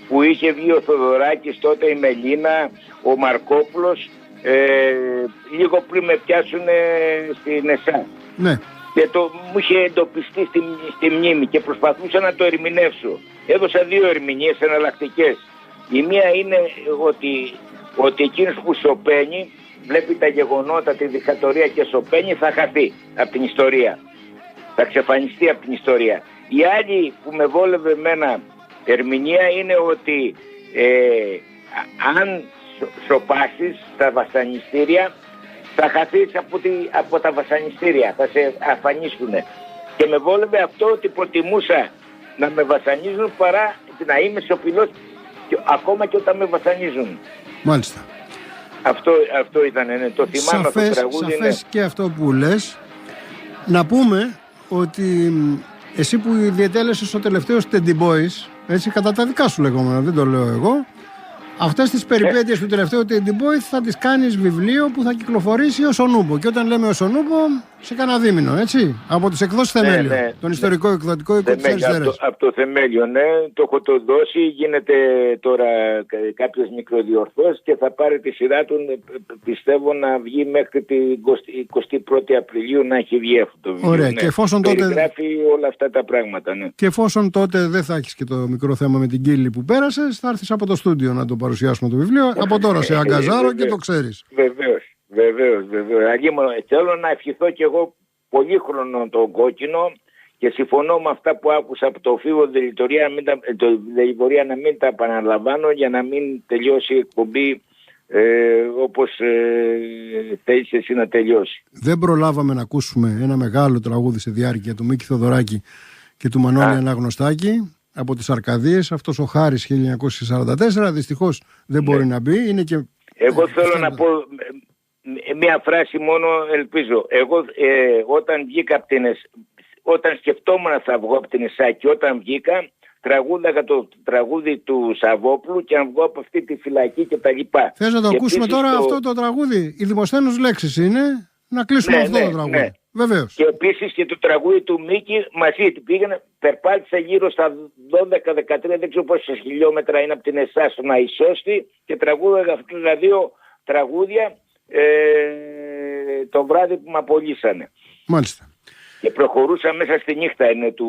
D: που είχε βγει ο Θοδωράκης, τότε η Μελίνα, ο Μαρκόπουλος, λίγο πριν με πιάσουν στην ΕΣΑ.
C: Ναι.
D: Και μου είχε εντοπιστεί στη μνήμη και προσπαθούσα να το ερμηνεύσω. Έδωσα 2 ερμηνείες εναλλακτικές. Η μία είναι ότι εκείνος που σωπαίνει, βλέπει τα γεγονότα, τη δικτατορία και σωπαίνει, θα χαθεί από την ιστορία. Θα εξαφανιστεί από την ιστορία. Η άλλη που με βόλευε εμένα ερμηνεία είναι ότι αν σωπάσεις στα βασανιστήρια, θα χαθείς από τα βασανιστήρια, θα σε αφανίσουν. Και με βόλευε αυτό ότι προτιμούσα να με βασανίζουν παρά να είμαι σιωπηλός ακόμα και όταν με βασανίζουν.
C: Μάλιστα.
D: Αυτό ήταν, ναι. Το θυμάμαι αυτό το τραγούδι.
C: Σαφές και αυτό που λες. Να πούμε ότι εσύ που διετέλεσες ο τελευταίος Teddy Boys, έτσι, κατά τα δικά σου λεγόμενα, δεν το λέω εγώ, αυτές τις περιπέτειες του τελευταίου Teddy Boy θα τις κάνεις βιβλίο που θα κυκλοφορήσει ως Ονούμπο. Και όταν λέμε ως Ονούμπο, σε κανένα δίμηνο, έτσι. Από τις εκδόσεις Θεμέλιο. Ναι. Τον ιστορικό εκδοτικό οίκο της Αριστεράς.
D: Από το Θεμέλιο, ναι. Το έχω το δώσει. Γίνεται τώρα κάποιες μικροδιορθώσεις και θα πάρει τη σειρά του. Πιστεύω να βγει μέχρι την 21η Απριλίου να έχει βγει αυτό το βιβλίο.
C: Ωραία.
D: Ναι.
C: Και εφόσον τότε
D: περιγράφει όλα αυτά τα πράγματα, ναι.
C: Και εφόσον τότε δεν θα έχεις και το μικρό θέμα με την Κύλη που πέρασες, θα έρθεις από το στούντιο να το παρουσιάσουμε το βιβλίο. Από τώρα σε αγκαζάρω και το ξέρεις.
D: Βεβαίως. Θέλω να ευχηθώ κι εγώ πολύχρονο τον Κόκκινο και συμφωνώ με αυτά που άκουσα από το Φίβο Δελιβορία να μην τα επαναλαμβάνω για να μην τελειώσει η εκπομπή όπως θέλεις εσύ να τελειώσει.
C: Δεν προλάβαμε να ακούσουμε ένα μεγάλο τραγούδι σε διάρκεια του Μίκη Θοδωράκη και του Μανώλη Αναγνωστάκη από τις Αρκαδίες, αυτός ο Χάρης 1944. Δυστυχώς δεν μπορεί να μπει. Είναι και...
D: Εγώ θέλω να πω μια φράση μόνο, ελπίζω. Εγώ όταν σκεφτόμουν θα βγω από την ΕΣΑ και όταν βγήκα, τραγούδαγα το τραγούδι του Σαββόπουλου και αν βγω από αυτή τη φυλακή και τα λοιπά.
C: Θες να το ακούσουμε τώρα αυτό το τραγούδι? Η Δημοσθένος λέξης είναι να κλείσουμε αυτό το τραγούδι. Βεβαίως.
D: Και επίσης και το τραγούδι του Μίκη μαζί πήγαινε, περπάτησε γύρω στα 12-13, δεν ξέρω πόσες χιλιόμετρα είναι από την Εσά στον Αϊσώστη και τραγούδαγε αυτά τα δύο τραγούδια το βράδυ που με απολύσανε.
C: Μάλιστα.
D: Και προχωρούσα μέσα στη νύχτα είναι του...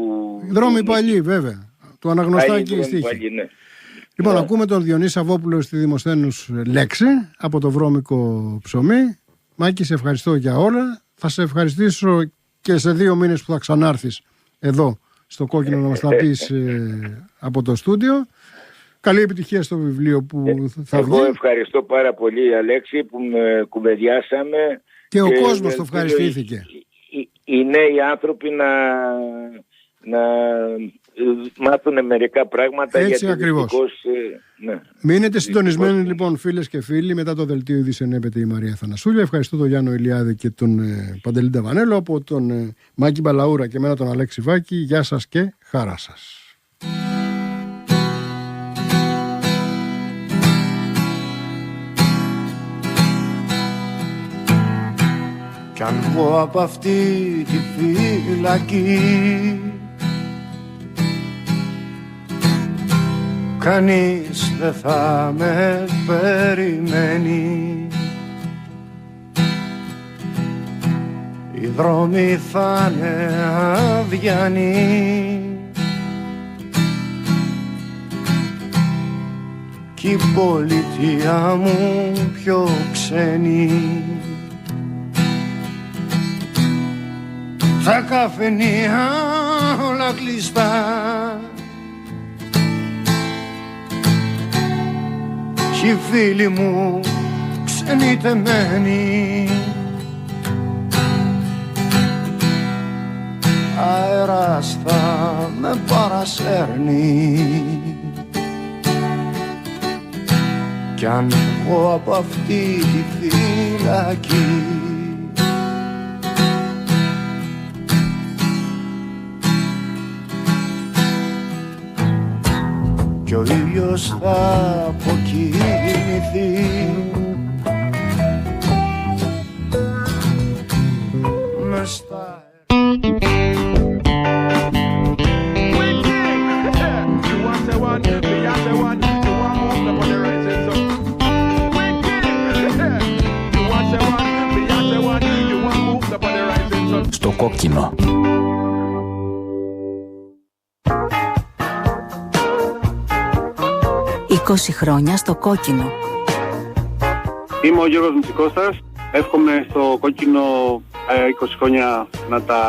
C: Δρόμοι παλιοί βέβαια. Του Αναγνωστάκη η στίχη.
D: Ναι.
C: Λοιπόν, ακούμε τον Διονύση Σαββόπουλο στη Δημοσθένους Λέξη από το βρώμικο ψωμί. Μάκη, σε ευχαριστώ για όλα. Θα σε ευχαριστήσω και σε 2 μήνες που θα ξανάρθεις εδώ στο Κόκκινο να μας τα πεις από το στούντιο. Καλή επιτυχία στο βιβλίο που θα βγει.
D: Εγώ ευχαριστώ πάρα πολύ, Αλέξη, που με κουβεντιάσαμε.
C: Και ο κόσμος το ευχαριστήθηκε.
D: Οι νέοι άνθρωποι να μάθουν μερικά πράγματα.
C: Έτσι ακριβώς.
D: Ναι.
C: Μείνετε συντονισμένοι λοιπόν, φίλες και φίλοι. Μετά το δελτίο ειδήσεων έπεται η Μαρία Θανασούλια. Ευχαριστώ τον Γιάννο Ηλιάδη και τον Παντελή Νταβανέλο. Από τον Μάκη Μπαλαούρα και εμένα τον Αλέξη Βάκη. Γεια σας και χαρά σας.
F: Κι αν βγω από αυτή τη φυλακή, κανείς δεν θα με περιμένει. Οι δρόμοι θα είναι αδιανοί κι η πολιτεία μου πιο ξένη. Τα καφενεία όλα κλειστά κι οι φίλοι μου ξενιτεμένοι. Αέρας θα με παρασέρνει κι αν βγω από αυτή τη φυλακή. Κι ο ήλιος θα αποκοιμηθεί μες στα...
A: Στο κόκκινο.
G: «20 χρόνια στο κόκκινο».
J: Είμαι ο Γιώργος Μητσικώστας. Εύχομαι στο κόκκινο 20 χρόνια να τα